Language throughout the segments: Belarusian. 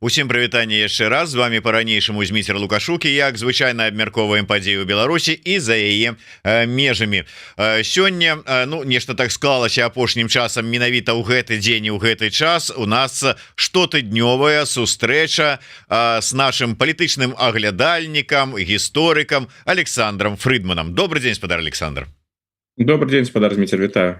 Усім прывітанне яшчэ раз, з вами по-ранейшаму Зміцер Лукашук, і як звычайна абмярковаем падзею Беларусі і за яе межамі. Сёння нешта так склалася апошнім часам менавіта ў гэты дзень і ў гэты час у нас штотыднёвая сустрэча с нашим палітычным аглядальнікам, гісторыкам Александром Фридманом. Добрый дзень, спадар Александр. Добрый день, спадар Зміцер, вітаю.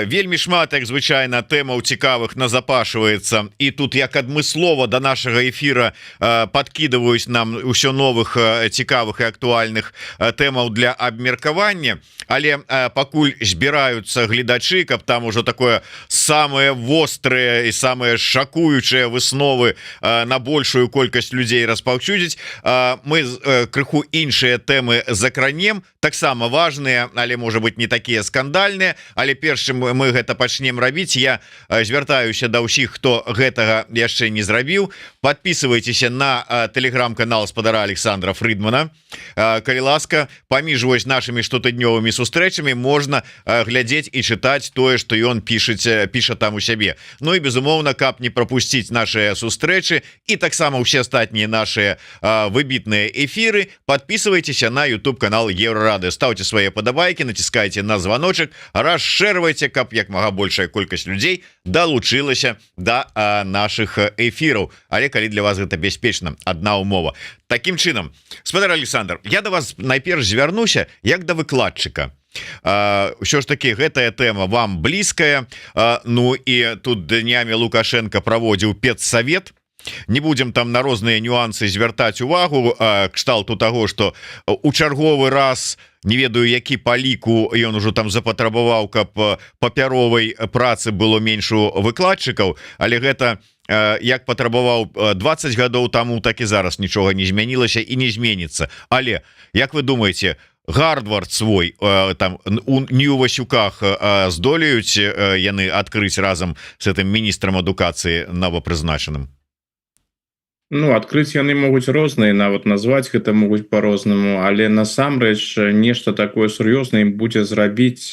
Вельмі шмат, як звычайна, тэмаў цікавых назапашваецца, і тут як адмыслова да нашага эфіра подкидываюць нам усё новых цікавых і актуальных тэмаў для абмеркавання, але пакуль збіраюцца гледачы, каб там ужо такое самае вострае і самае шакуючыя высновы на большую колькасць людзей распаўсюдзіць, мы крыху іншыя тэмы закранем, таксама важныя, але можа быть не такія скандальныя, але перш чым мы гэта пачнем рабіць, я звяртаюся да ўсіх, хто гэтага яшчэ не зрабіў. Подписывайтеся на телеграм-канал спадара Александра Фридмана. Калі ласка, паміж вось нашымі штотыднёвымі сустрэчамі можна глядзець і чытаць тое, што ён піша там у сябе. Ну і безумоўна, каб не пропусціць нашыя сустрэчы і таксама ўсе астатнія нашыя выбітныя эфіры, подписывайтеся на YouTube канал Еврорады, ставьте свае падабайкі, націскайце на званочак, расшэрвайце, каб як мага большая колькасць людзей далучылася да нашых эфіраў. Але калі для вас гэта бяспечна, адна умова. Такім чынам, спадар Александр, я да вас найперш звярнуся як да выкладчыка. Ўсё ж таки гэтая тэма вам блізкая. Ну і тут днямі Лукашенко праводзіў педсавет. Не будем там на розныя нюансы звяртаць увагу кшталту таго, што у чарговы раз, не ведаю які па ліку, ён ужо там запатрабаваў, каб папяровай працы было менш у выкладчыкаў, але гэта як патрабаваў 20 гадоў таму, так і зараз нічога не змянілася і не зменіцца. Але як вы думаеце, Гарвард свой там у Нью-Васюках здолеюць яны адкрыць разам з гэтым міністрам адукацыі новапрызначаным? Ну, адкрыць яны могуць розныя, нават назваць гэта могуць по-рознаму, але насамрэч нешта такое сур'ёзнае ім будзе зрабіць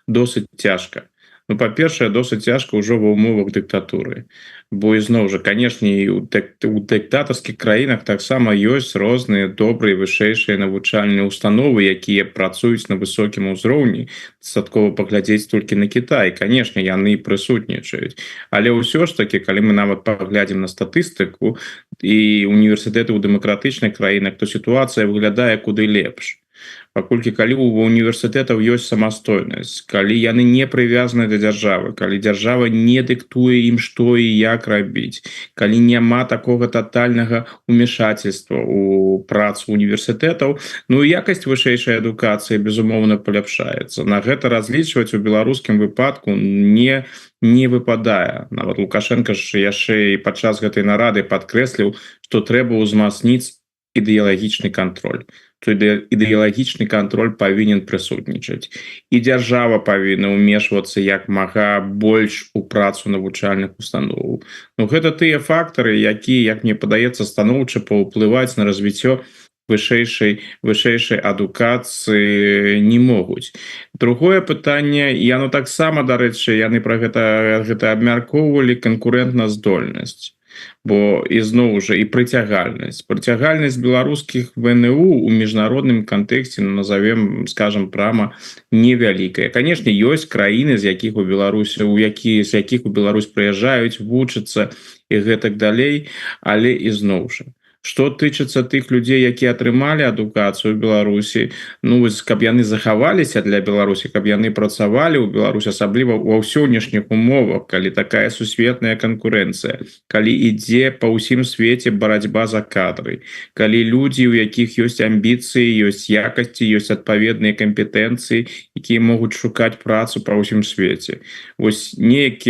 досыць цяжка. Ну, па-першае, досыць цяжка ўжо ва ўмовах дыктатуры. Бо ізноў жа, канешне, у дыктатарскіх краінах таксама ёсць розныя добрыя вышэйшыя навучальныя установы, якія працуюць на высокім узроўні. Дастаткова паглядзець толькі на Кітай. Канешне, яны прысутнічаюць. Але ўсё ж такі, калі мы нават паглядзім на статыстыку і універсітэты ў дэмакратычных краінах, то сітуацыя выглядае куды лепш. Паколькі калі у універсітэтаў ёсць самастойнасць, калі яны не прывязаны да дзяржавы, калі дзяржава не дыктуе ім што і як рабіць, калі няма такога татальнага умешательства у працу універсітэтаў, ну і якасць вышэйшай адукацыі безумоўна паляпшаецца. На гэта разлічваць у беларускім выпадку не выпадае. Нават Лукашенко ж яшчэ і падчас гэтай нарады падкрэсліў, што трэба ўзмацніць ідэалагічны кантроль. То ідэалагічны кантроль павінен прысутнічаць. І дзяржава павінна ўмешвацца як мага больш у працу навучальных установаў. Ну, гэта тыя фактары, якія, як мне падаецца, станоўча паўплываць на развіццё вышэйшай адукацыі не могуць. Другое пытанне, яно таксама, дарэчы, яны пра гэта абмяркоўвалі, канкурэнтназдольнасць. Бо ізноў жа і прыцягальнасць беларускіх ВНУ у міжнародным кантэксце, назовем, скажем прямо, невялікая. Канешне, ёсць краіны, з якіх у Беларусь прыязджаюць, вучацца і гэтак далей, але ізноў жа. Што тычыцца тых людзей, якія атрымалі адукацыю ў Беларусі, ну, каб яны захаваліся для Беларусі, каб яны працавалі ў Беларусі, асабліва ва сённяшніх умовах, калі такая сусветная канкурэнцыя, калі ідзе па ўсім свеце барацьба за кадры, калі людзі, у якіх ёсць амбіцыі, ёсць якасці, ёсць адпаведныя кампетэнцыі, якія могуць шукаць працу па ўсім свеце. Вось неяк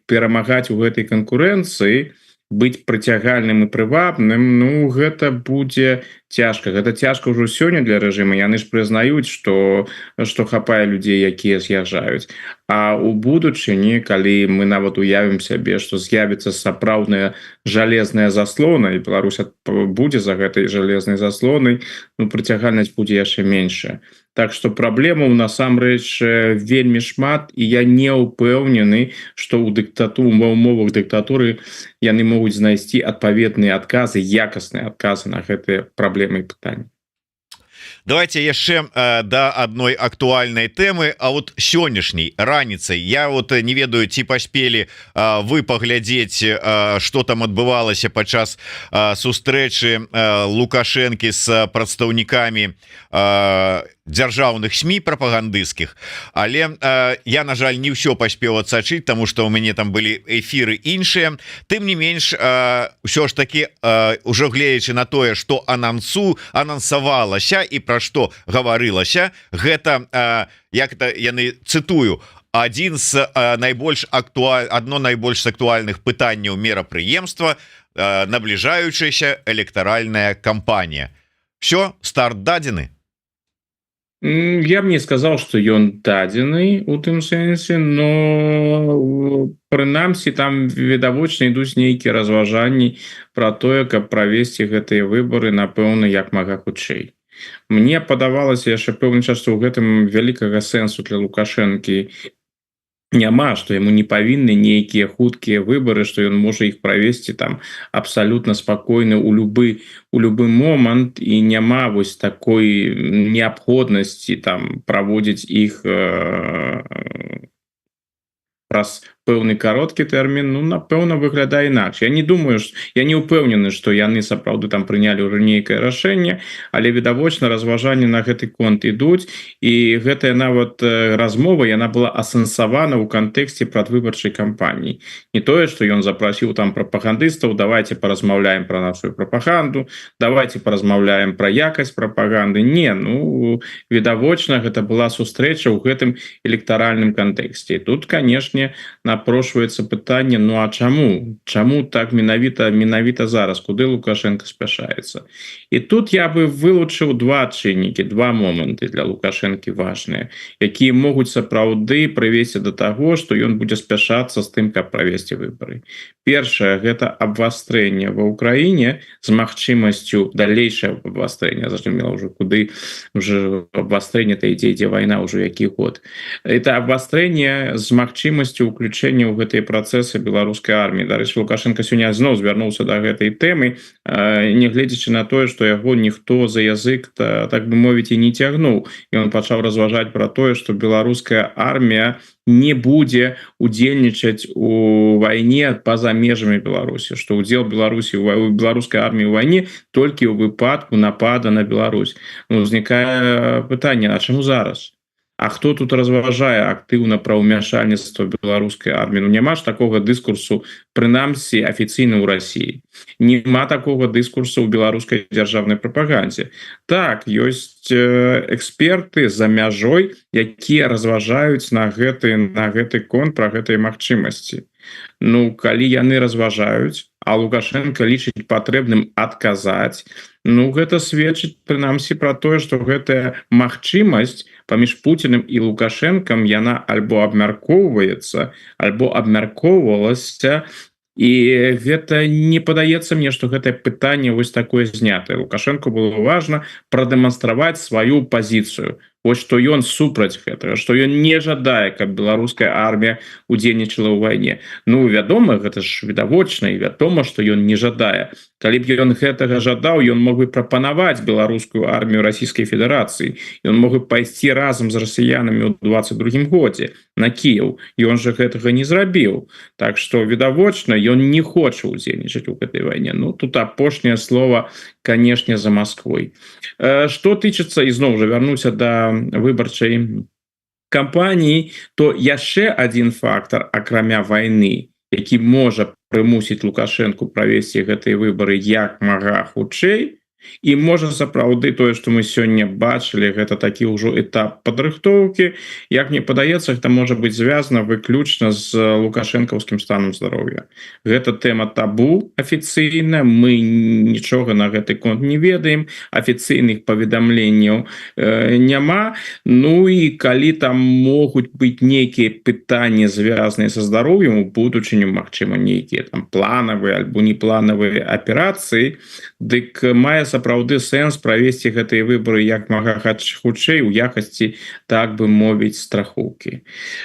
перамагаць у гэтай канкурэнцыі, быць прыцягальным і прывабным, ну, гэта будзе цяжка. Гэта цяжка ўжо сёння для рэжыма. Яны ж прызнаюць, што хапае людзей, якія з'язджаюць. А у будучыні калі мы нават уявім сябе што з'явіцца сапраўдная жалезная заслона і Беларусь будзе за гэтай жалезнай заслонай, ну прыцягальнасць будзе яшчэ меншая. Так што праблемаў насамрэч вельмі шмат і я не ўпэўнены што ў дыктатуру ва ўмовах дыктатуры яны могуць знайсці адпаведныя адказы, якасныя адказы на гэтыя праблемы і пытанні. Давайте яшчэ да адной актуальнай тэмы. А вот сённяшняй раніцай я вот не ведаю ці паспелі вы паглядзець что там адбывалася падчас сустрэчы Лукашэнкі з прадстаўнікамі дзяржаўных СМІ прапагандысцкіх. Але я на жаль не ўсё паспеў адсачыць, тому что у мяне там былі эфиры іншыя. Тым не менш ўсё ж таки ужо гледзячы на тое что анансавалася і пра што гаварылася, гэта як-то яны цытую адно найбольш актуальных пытанняў мерапрыемства набліжаючаяся электаральная кампанія. Все, старт дадзены. Я б не сказаў што ён дадзены у тым сэнсе, но прынамсі там відавочна ідуць нейкія разважанні пра тое каб правесці гэтыя выбары напэўна як мага хутчэй. Мне падавалася яшчэ пэўны час што ў гэтым вялікага сэнсу для Лукашэнкі няма, што яму не павінны нейкія хуткія выбары, што ён можа іх правесці там абсалютна спакойна у любы момант і няма вось такой неабходнасці там праводзіць іх праз пэўны кароткі тэрмін. Ну напэўна выглядае інакш. Я не думаю, я не ўпэўнены што яны сапраўды там прынялі ўжо нейкае рашэнне, але відавочна разважанні на гэты конт ідуць і гэтая нават размова яна была асэнсавана ў кантэксце прадвыбарчай кампаніі. Не тое што ён запрасіў там прапагандыстаў, давайте паразмаўляем пра нашу прапаганду, давайте паразмаўляем пра якасць прапаганды. Не, ну відавочна гэта была сустрэча ў гэтым электаральным кантэксце. Тут канешне напрошваецца пытанне, ну а чаму так менавіта зараз, куды Лукашенко спяшаецца. І тут я бы вылучыў два чыннікі, два моманты для Лукашэнкі важныя, якія могуць сапраўды прывесці да таго што ён будзе спяшацца з тым каб правесці выбары. Першае гэта абвастрэнне ва ўкраіне з магчымасцю далейшае абвастрэння, зразумела ўжо куды уже абвастрэнне-то ідзе вайна ўжо які год. Это абвастрэнне з магчымасцю ўключэння ў гэтыя працэсы беларускай арміі. Дарэчы, Лукашенко сёння зноў звярнуўся да гэтай тэмы, нягледзячы на тое што яго ніхто за язык так бы мовіць і не цягнуў. Ён пачаў разважаць пра тое што беларуская армія не будзе удзельнічаць у вайне па-за межамі Беларусі, што ўдзел Беларусі у беларускай арміі ў вайне толькі ў выпадку напада на Беларусь. Ну, узнікае пытанне, а чаму зараз? А хто тут разважае актыўна пра ўмяшальніцтва беларускай арміі? Ну няма ж такога дыскурсу прынамсі афіцыйна ў Расіі. Нема такога дыскурсу ў беларускай дзяржаўнай прапагандзе. Так, ёсць эксперты за мяжой, якія разважаюць на гэты конт пра гэтыя магчымасці. Ну калі яны разважаюць, а Лукашенко лічыць патрэбным адказаць, ну гэта сведчыць прынамсі пра тое што гэтая магчымасць паміж Пуціным і Лукашэнкам яна альбо абмяркоўваецца альбо абмяркоўвалася. І гэта не падаецца мне што гэтае пытанне вось такое знятае. Лукашенко было важна прадэманстраваць сваю пазіцыю. Вось што ён супраць гэтага, што ён не жадае каб беларуская армія удзельнічала ў вайне. Ну вядома, гэта ж відавочна і вядома што ён не жадае. Калі б ён гэтага жадаў, ён мог бы прапанаваць беларускую армію Расійскай Федэрацыі. Ён мог бы пайсці разам з расіянамі ў 22 годзе на Кіеў. Ён жа гэтага не зрабіў. Так што відавочна ён не хоча удзельнічаць у гэтай вайне. Ну тут апошняе слово канешне за Масквой. Што тычыцца і зноў жа вярнуся да выбарчай кампаніі, то яшчэ адзін фактор акрамя вайны, які можа прымусіць Лукашэнку правесці гэтыя выбары як мага хутчэй, і можа сапраўды тое што мы сёння бачылі гэта такі ўжо этап падрыхтоўкі як мне падаецца это можа быць звязана выключна з лукашэнкаўскім станам здароўя гэта тэма табу афіцыйна мы нічога на гэты конт не ведаем афіцыйных паведамленняў няма ну і калі там могуць быць нейкія пытанні звязаныя са здароўем у будучыню магчыма нейкія там планавыя альбо непланавыя аперацыі дык мае сапраўды сэнс правесці гэтыя выборы як мага хутчэй у якасці так бы мовіць страхоўкі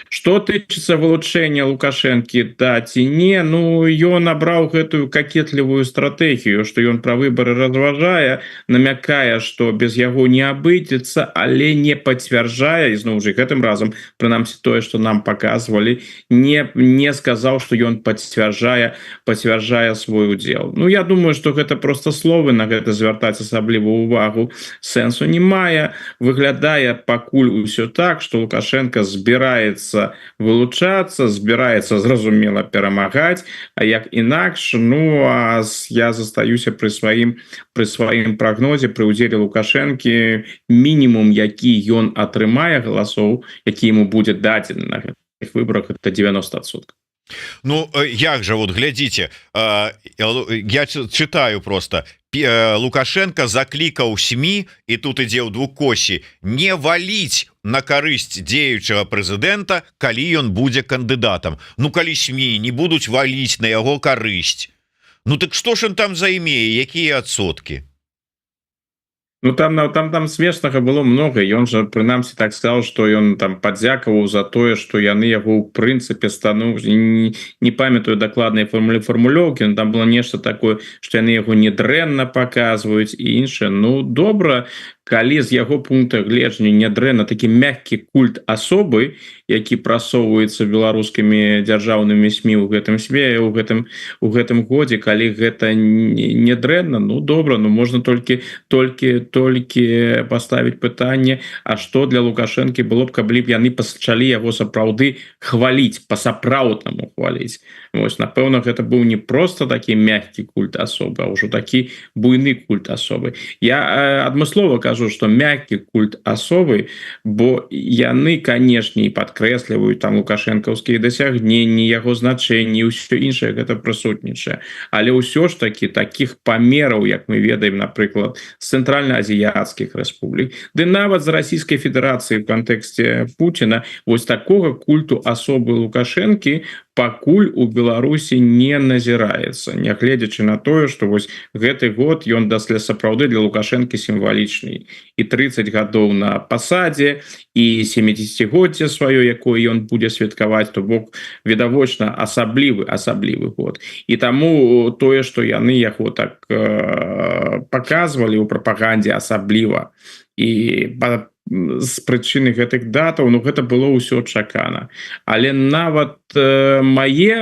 что тычыцца вылучэння лукашэнкі да ці не ну ён набраў гэтую какетлівую стратэгію что ён пра выборы разважае намякае что без яго не абыдзецца але не пацвярджае ізноў жа гэтым разам прынамсі тое что нам показывалі не сказаў что ён пацвярджае свой удзел ну я думаю что гэта просто словы на гэта звяртаць асаблівую увагу сэнсу не мае выглядае пакуль усё так что лукашенко збіраецца вылучацца збіраецца зразумела перамагаць а як інакш ну а я застаюся пры сваім прагнозе пры удзеле лукашэнкі мінімум які ён атрымае галасоў які ему будет дадзены на гэтых выборах это 90%. Ну як же вот глядзіце я читаю просто Лукашенко заклікаў СМІ і тут ідзе ў двукосі не валіць на карысць дзеючага прэзідэнта калі ён будзе кандыдатам ну калі СМІ не будуць валіць на яго карысць ну так што ж ён там займее якія адсоткі Ну там смешнага было много ён же прынамсі так сказал что ён там падзякаваў за тое что яны яго ў прынцыпе стану не памятаю дакладныя формулёўкі там было нешта такое что яны яго недрэнна показваюць і іншае ну добра калі з яго пункта гледжання нядрэнна такі мяккі культ асобы які прасоўваецца беларускімі дзяржаўнымі СМІ у гэтым све у гэтым годзе калі гэта не дрэнна ну добра ну можна толькі поставіць пытанне А что для лукашэнкі было б каб яны пачалі яго сапраўды хваліць па-сапраўднаму хваліць вось напэўна гэта быў не просто такі мяккі культ асобы а ўжо такі буйны культ асобы я адмыслова кажу что мяккі культ асобы бо яны канешне падкрэсліваюць там лукашэнкаўскія дасягненні яго значэнні ўсё іншае гэта прысутнічае але ўсё ж таки таких памераў як мы ведаем напрыклад цэнтральна-азіяцкіх рэспублік ды нават з Расійскай Федэрацыі в кантэксце Пуціна вось такога культу асобы лукашэнкі пакуль у Беларусі не назіраецца нягледзячы на тое что вось гэты год ён даслед сапраўды для лукашэнкі сімвалічны і 30 гадоў на пасадзе і 70годдзе сваё якое ён будзе святкаваць то бок відавочна асаблівы год і таму тое что яны яго так показывалі ў прапагандзе асабліва і з прычыны гэтых датаў ну гэта было ўсё чакана але нават мае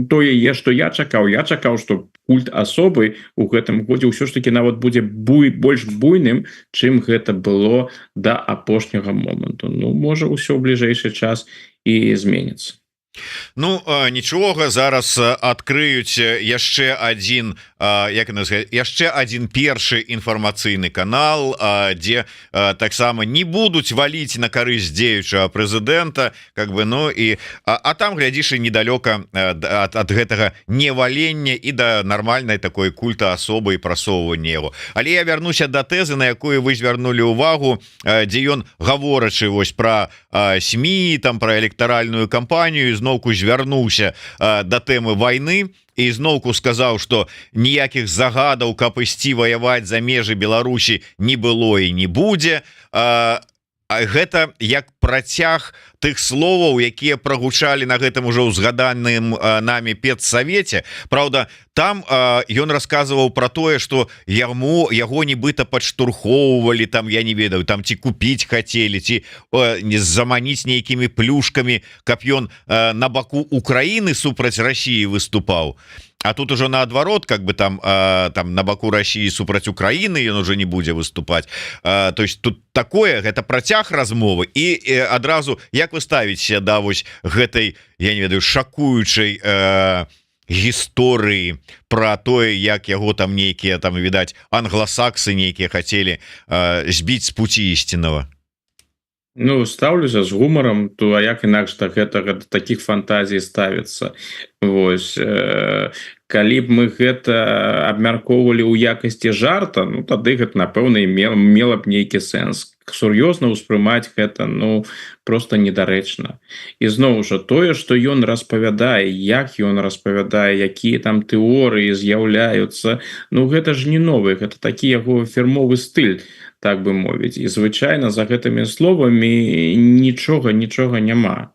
тое што я чакаў что культ асобы у гэтым годзе ўсё ж таки нават будзе больш буйным чым гэта было да апошняга моманту ну можа ўсё ў бліжэйшы час і зменіцца Ну нічога зараз адкрыюць яшчэ адзін яшчэ адзін першы інфармацыйны канал дзе таксама не будуць валіць на карысць дзеючага прэзідэнта как бы ну і там глядзіш і недалёка ад гэтага невалення і да нармальнай такой культа асобы і прасоўвання яго але я вярнуся да тэзы на якую вы звярнулі ўвагу дзе ён гаворачы вось пра СМІ там пра электаральную кампанію зноўку звярнуўся да тэмы вайны і зноўку сказаў што ніякіх загадаў каб ісці ваяваць за межы Беларусі не было і не будзе гэта як працяг тых словаў якія прагучалі на гэтым ужо ўзгаданым намі педсавеце Праўда там ён расказваў про тое что яго нібыта падштурхоўвалі там я не ведаю там ці купіць хацелі ці не заманіць нейкімі плюшкамі каб ён на баку Украіны супраць Росіі выступаў А тут уже наадварот как бы там на баку России супраць Украины ён уже не будзе выступать то есть тут такое гэта працяг размовы і адразу як вы ставіце да вось гэтай я не ведаю шакуючай гісторыі про тое як яго там нейкія там відаць англосаксы нейкія хотели збіць з пуці ісцінного. Ну стаўлюся з гумарам, то а як інакш так гэтага таких фантазій ставіцца. Вось калі б мы гэта абмяркоўвалі ў якасці жарта, ну тады гэта напэўна мела б нейкі сэнс. Сур'ёзна ўспрымаць гэта ну просто недарэчна. І зноў жа тое, што ён распавядае, як ён распавядае, якія там тэорыі з'яўляюцца, ну гэта ж не новы, гэта такі яго фірмовы стыль, так бы мовіць. І звычайна за гэтымі словамі нічога няма.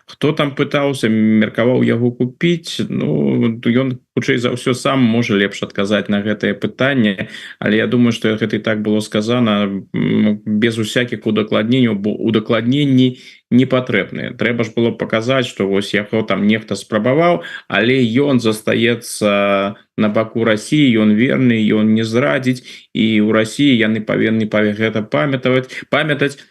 Хто там пытаўся меркаваў яго купіць, ну ён хутчэй за ўсё сам можа лепш адказаць на гэтае пытанне, але я думаю што гэта і так было сказана без усякіх удакладненняў, бо удакладненні не патрэбныя. Трэба ж было паказаць, што вось яго там нехта спрабаваў, але ён застаецца на баку Расіі, ён верны, ён не зрадзіць, і ў Расіі яны павінны гэта памятаць,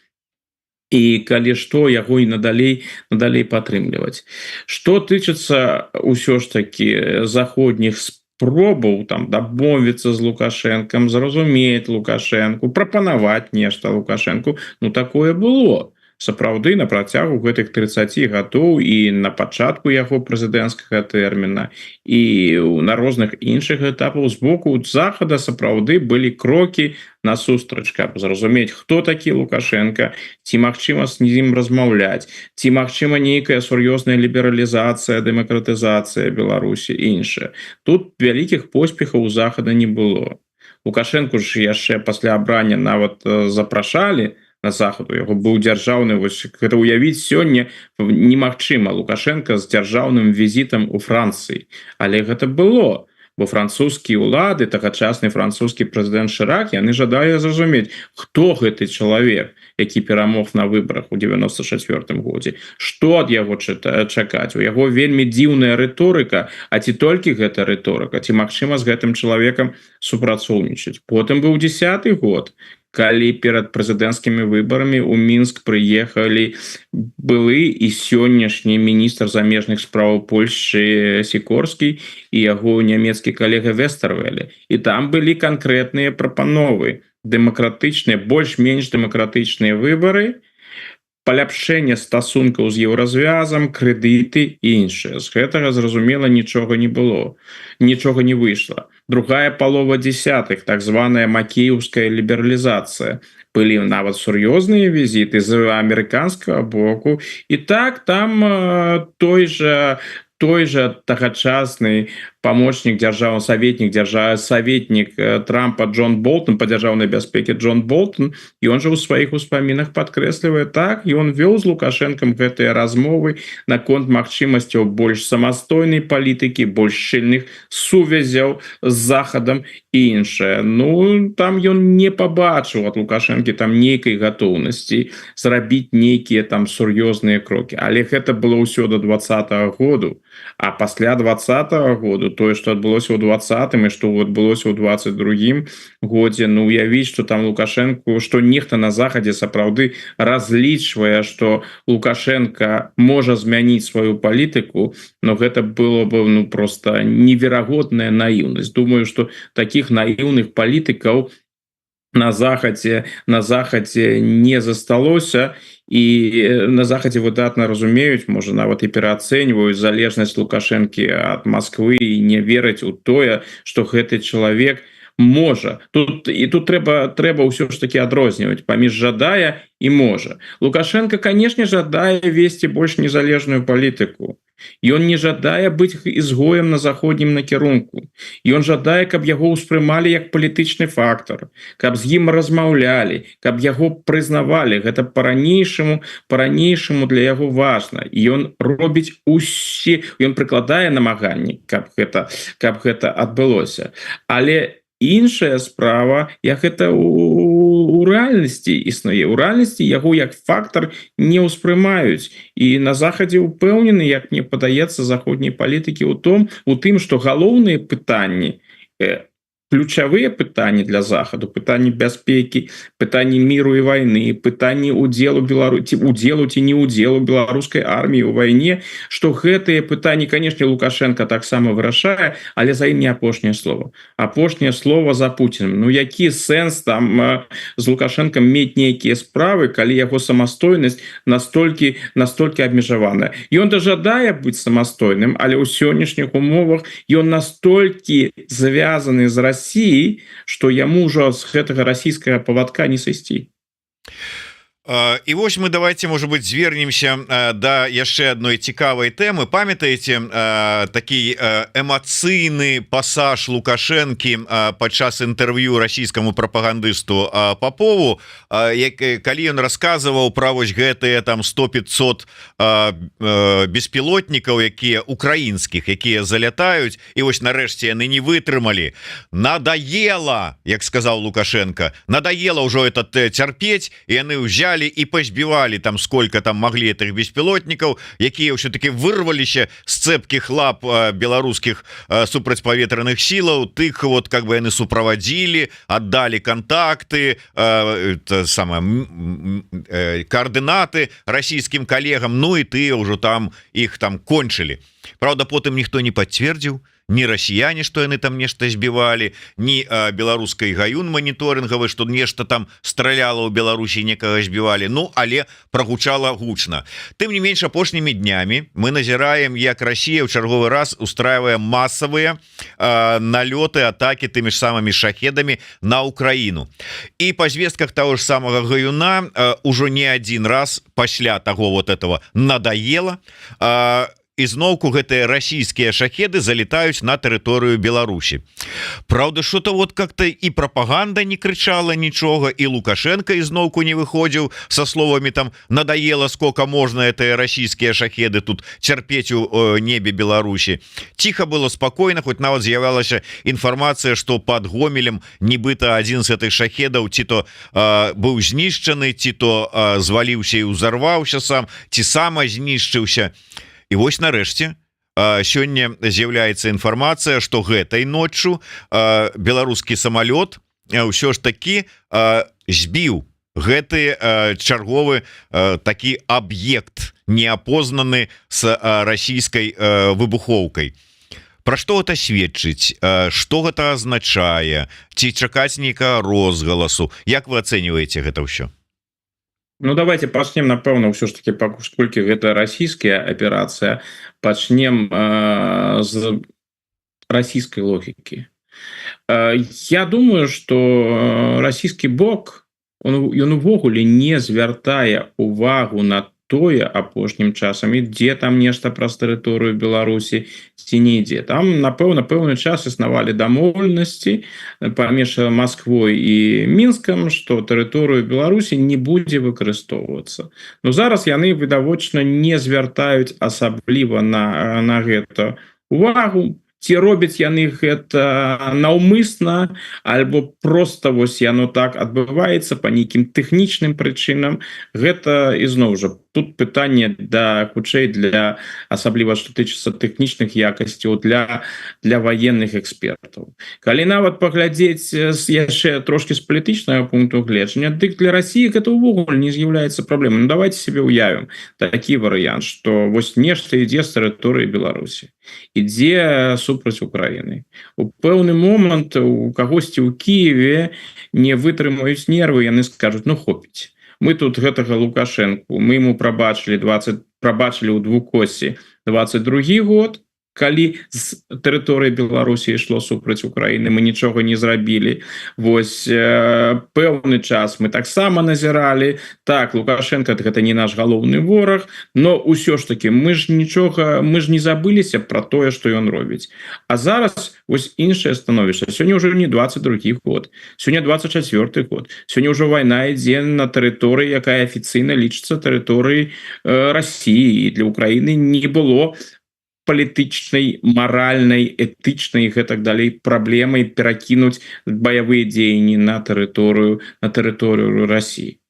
і калі што яго і надалей падтрымліваць. Што тычыцца ўсё ж такі заходніх спробаў там дамовіцца з Лукашэнкам, зразумець Лукашэнку, прапанаваць нешта Лукашэнку, ну такое было. Сапраўды на працягу гэтых 30 гадоў і на пачатку яго прэзідэнцкага тэрміна і на розных іншых этапаў з боку захада сапраўды былі крокі насустрач, каб зразумець, хто такі Лукашенко, ці магчыма з ім размаўляць, ці магчыма нейкая сур'ёзная лібералізацыя, дэмакратызацыя Беларусі і іншае. Тут вялікіх поспехаў у захада не было. Лукашенко ж яшчэ пасля абрання нават запрашалі на захаду, яго быў дзяржаўны, вось гэта уявіць сёння немагчыма. Лукашенко з дзяржаўным візітам у Францыі, але гэта было, бо французскія ўлады, тагачасны французскі прэзідэнт Шырак, яны жадалі зразумець, хто гэты чалавек, які перамог на выбарах у 94 годзе, што ад яго чакаць. У яго вельмі дзіўная рыторыка, а ці толькі гэта рыторыка, ці магчыма з гэтым чалавекам супрацоўнічаць. Потым быў 10 год, калі перад прэзідэнцкімі выбарамі ў Мінск прыехалі былы і сённяшні міністр замежных спраў Польшчы Сікорскі і яго нямецкі калега Вестэрвэле. І там былі канкрэтныя прапановы, дэмакратычныя, больш-менш дэмакратычныя выбары, паляпшэнне стасункаў з еўразвязам, крэдыты і іншае. З гэтага, зразумела, нічога не было, нічога не выйшла. Другая палова десятых, так званая макеевская лібералізацыя. Былі нават сур'ёзныя візіты з амерыканскага боку. І так, там той же тагачасны памочнік дзяржавы, саветнік Трампа Джон Болтон па дзяржаўнай бяспеке Джон Болтон, і он жа ў сваіх успамінах падкрэслівае, так, ён вёў з Лукашэнкам гэтыя размовы наконт магчымасцяў больш самастойнай палітыкі, больш шчыльных сувязяў з захадам і іншае. Ну, там ён не пабачыў ад Лукашэнкі там нейкай гатоўнасці зрабіць нейкія там сур'ёзныя крокі. Але гэта было ўсё до 20-го году. А пасля 20-го году, тое, што адбылося ў 20-м і што адбылося ў 22-м годзе, ну уявіць, што там Лукашэнку, што нехта на захадзе сапраўды разлічвае, што Лукашенко можа змяніць сваю палітыку, но гэта было бы ну просто неверагодная наіўнасць. Думаю, што таких наіўных палітыкаў на захадзе не засталося, і на захадзе выдатна разумеюць, можа нават і пераацэньваюць залежнасць Лукашэнкі ад Масквы і не вераць у тое, што гэты чалавек можа. Тут трэба ўсё ж таки адрозніваць паміж жадае і можа. Лукашенко, конечно, жадае весці больш незалежную палітыку. Ён не жадае быць ізгоем на заходнім накірунку. Ён жадае, каб яго ўспрымалі як палітычны фактор, каб з ім размаўлялі, каб яго прызнавалі. Гэта па-ранейшаму для яго важна. І ён робіць ён прыкладае намаганні, каб гэта адбылося. Але іншая справа, як гэта у рэальнасці існуе. У рэальнасці яго як фактор не ўспрымаюць. І на захадзе ўпэўнены, як мне падаецца, заходняй палітыкі у тым, што галоўныя пытанні ключавыя пытанні для захаду, пытанні бяспекі, пытанні міру і вайны, пытанні удзелу Беларусі, удзелу ці не удзелу беларускай арміі ў вайне, што гэтыя пытанні, канешне, Лукашенко таксама вырашае, але за ім не апошняе слово. Апошняе слово за Путиным. Ну які сэнс там з Лукашенком мець нейкія справы, калі яго самастойнасць настолькі абмежаваная. Ён дажадае быць самастойным, але ў сённяшніх умовах ён настолькі звязаны з Россией, что яму ўжо з гэтага расійскага павадка не сысці. І вось мы давайте, может быть, звернемся да яшчэ адной цікавай тэмы. Памятаеце такі эмацыйны пасаж Лукашэнкі падчас інтэрв'ю расійскаму прапагандысту Попову, калі ён расказваў пра вось гэтыя там 100-500 беспілотнікаў, якія украінскіх, якія залятаюць, і вось нарэшце яны не вытрымалі. Надоело, як сказаў Лукашенко, надоело ўжо это цярпець, і яны ўзялі і пазбівалі там сколько там могли этих беспілотнікаў, якія ўсё-таки вырваліся з цэпкіх лап беларускіх супрацьпаветраных сілаў, тых вот как бы яны суправадзілі, аддалі контакты, координаты расійскім калегам, ну і тыя ўжо там іх там кончылі. Правда, потым ніхто не пацвердзіў, ні расіяне, што яны там нешта збівалі, ні беларускай гаюн маніторынгавы, што нешта там страляла ў Беларусі, некага збівалі. Ну, але прагучала гучна. Тым не менш, апошнімі днямі мы назіраем, як Расія ў чарговы раз устраивае масавыя налёты, атакі тымі ж самымі шахедамі на Украіну. І па звестках таго ж самага гаюна ўжо не адзін раз пасля таго вот этого надоело, ізноўку гэтыя расійскія шахеды залетаюць на тэрыторыю Беларусі. Праўда, что-то вот как-то і прапаганда не крычала нічога, і Лукашенко ізноўку не выходзіў со словамі там надоело, сколько можно гэтыя расійскія шахеды тут цярпець у небе Беларусі. Ціха было, спакойна, хоць нават з'явялася інфармацыя, што под Гомелем нібыта адзін з гэтых шахедаў ці то быў знішчаны, ці то зваліўся і ўзарваўся сам, ці сама знішчыўся. І вось нарэшце сёння з'яўляецца інфармацыя, што гэтай ноччу беларускі самалёт ўсё ж такі збіў гэты чарговы такі аб'ект, неапознаны з расійскай выбухоўкай. Пра што гэта сведчыць? Што гэта азначае? Ці чакаць нейкага розгаласу? Як вы ацэньваеце гэта ўсё? Ну давайте пачнем, напэўна, ўсё ж таки, паколькі гэта расійская аперацыя, пачнем з расійскай логікі. Я думаю, что расійскі бок ён увогуле не звяртае увагу на тое апошнім часам, ідзе там нешта праз тэрыторыю Беларусі ці не ідзе. Там, напэўна, пэўны час існавалі дамоўленасці паміж Масквой і Мінскам, што тэрыторыю Беларусі не будзе выкарыстоўвацца. Но зараз яны відавочна не звяртаюць асабліва на гэта увагу. Ці робяць яны гэта наўмысна, альбо просто вось яно так адбываецца па нейкім тэхнічным прычынам. Гэта ізноў жа тут пытанне хутчэй для, асабліва што тычыцца тэхнічных якасцяў, для ваенных экспертаў. Калі нават паглядзець яшчэ трошки з палітычнага пункту гледжання, дык для Расіі гэта ўвогуле не з'яўляецца праблемай. Ну давайте себе уявім такі варыянт, што вось нешта ідзе з тэрыторыі Беларусі, ідзе супраць Украіны. У пэўны момант у кагосьці ў Кіеве не вытрымаюць нервы, яны скажуць: ну хопіць, мы тут гэтага Лукашэнку, мы ему прабачылі ў двукосці 22 год, калі з тэрыторыі Беларусі ішло супраць Украіны, мы нічога не зрабілі. Вось пэўны час мы таксама назіралі, так, Лукашенко гэта не наш галоўны вораг, но ўсё ж таки мы ж не забыліся пра тое, што ён робіць. А зараз вось іншае становішча. Сёння ўжо не 22 год, сёння 24 год. Сёння ўжо вайна ідзе на тэрыторыі, якая афіцыйна лічыцца тэрыторыяй Расіі, і для Украіны не было палітычнай, маральнай, этычнай і гэтак далей праблемай перакінуць баявыя дзеянні на тэрыторыю Расіі.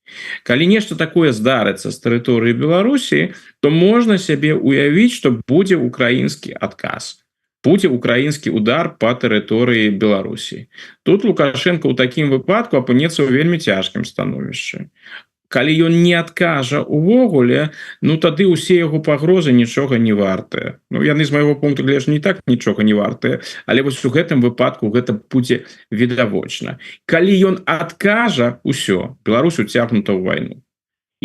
Калі нешта такое здарыцца з тэрыторыі Беларусі, то можна сябе уявіць, што будзе украінскі адказ. будзе украінскі удар по тэрыторыі Беларусі. Тут Лукашенко ў такім выпадку апынецца ў вельмі цяжкім становішчы. Калі ён не адкажа увогуле, ну тады ўсе яго пагрозы нічога не вартыя. Ну яны з майго пункту гледжання не так нічога не вартыя, але вось у гэтым выпадку гэта будзе відавочна. Калі ён адкажа, усё, Беларусь уцягнута ў вайну.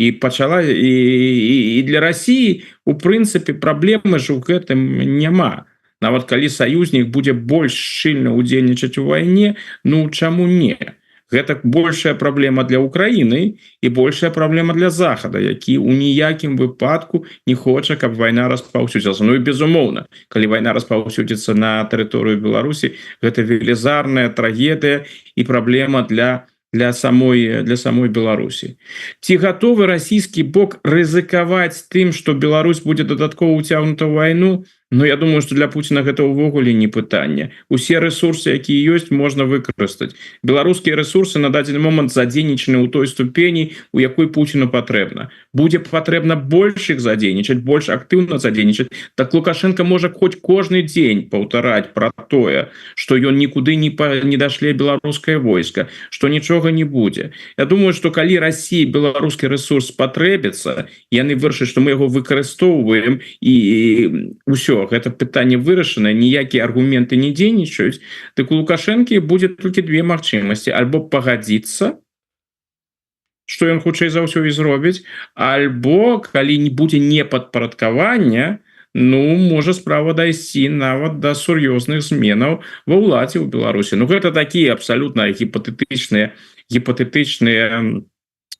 І пачала і для России у прынцыпе праблемы ж у гэтым няма. Нават калі саюзнік будзе больш шчыльна ўдзельнічаць у вайне, ну чаму не? Гэта большая праблема для Украіны і большая праблема для Захада, які ў ніякім выпадку не хоча, каб вайна распаўсюдзілася. Ну і безумоўна, калі вайна распаўсюдзіцца на тэрыторыю Беларусі, гэта велізарная трагедыя і праблема для самой Беларусі. Ці гатовы расійскі бок рызыкаваць тым, што Беларусь будзе дадаткова ўцягнута ў вайну? Ну, я думаю, что для Путина гэта ўвогуле не пытанне. Усе ресурсы, якія ёсць, можна выкарыстаць. Беларускія ресурсы на дадзены момант задзейнічаны ў той ступені, у якой Путину патрэбна. Будзе патрэбна больш іх задзейнічаць, больш актыўна задзейнічаць. Так Лукашенко можа хоць кожны дзень паўтараць пра тое, што ён нікуды не дашле беларускае войска, што нічога не будзе. Я думаю, что калі России беларускі ресурс патрэбіцца, яны вырашаць, што мы яго выкарыстоўваем і ўсё, гэта пытанне вырашана, ніякія аргументы не дзейнічаюць, так у Лукашэнкі будзе толькі две магчымасці: альбо пагадзіцца, што ён хутчэй за ўсё і зробіць, альбо калі не будзе непадпарадкавання, ну можа справа дайсці нават да сур'ёзных зменаў ва ўладзе ў Беларусі. Ну гэта такія абсалютна гіпатэтычныя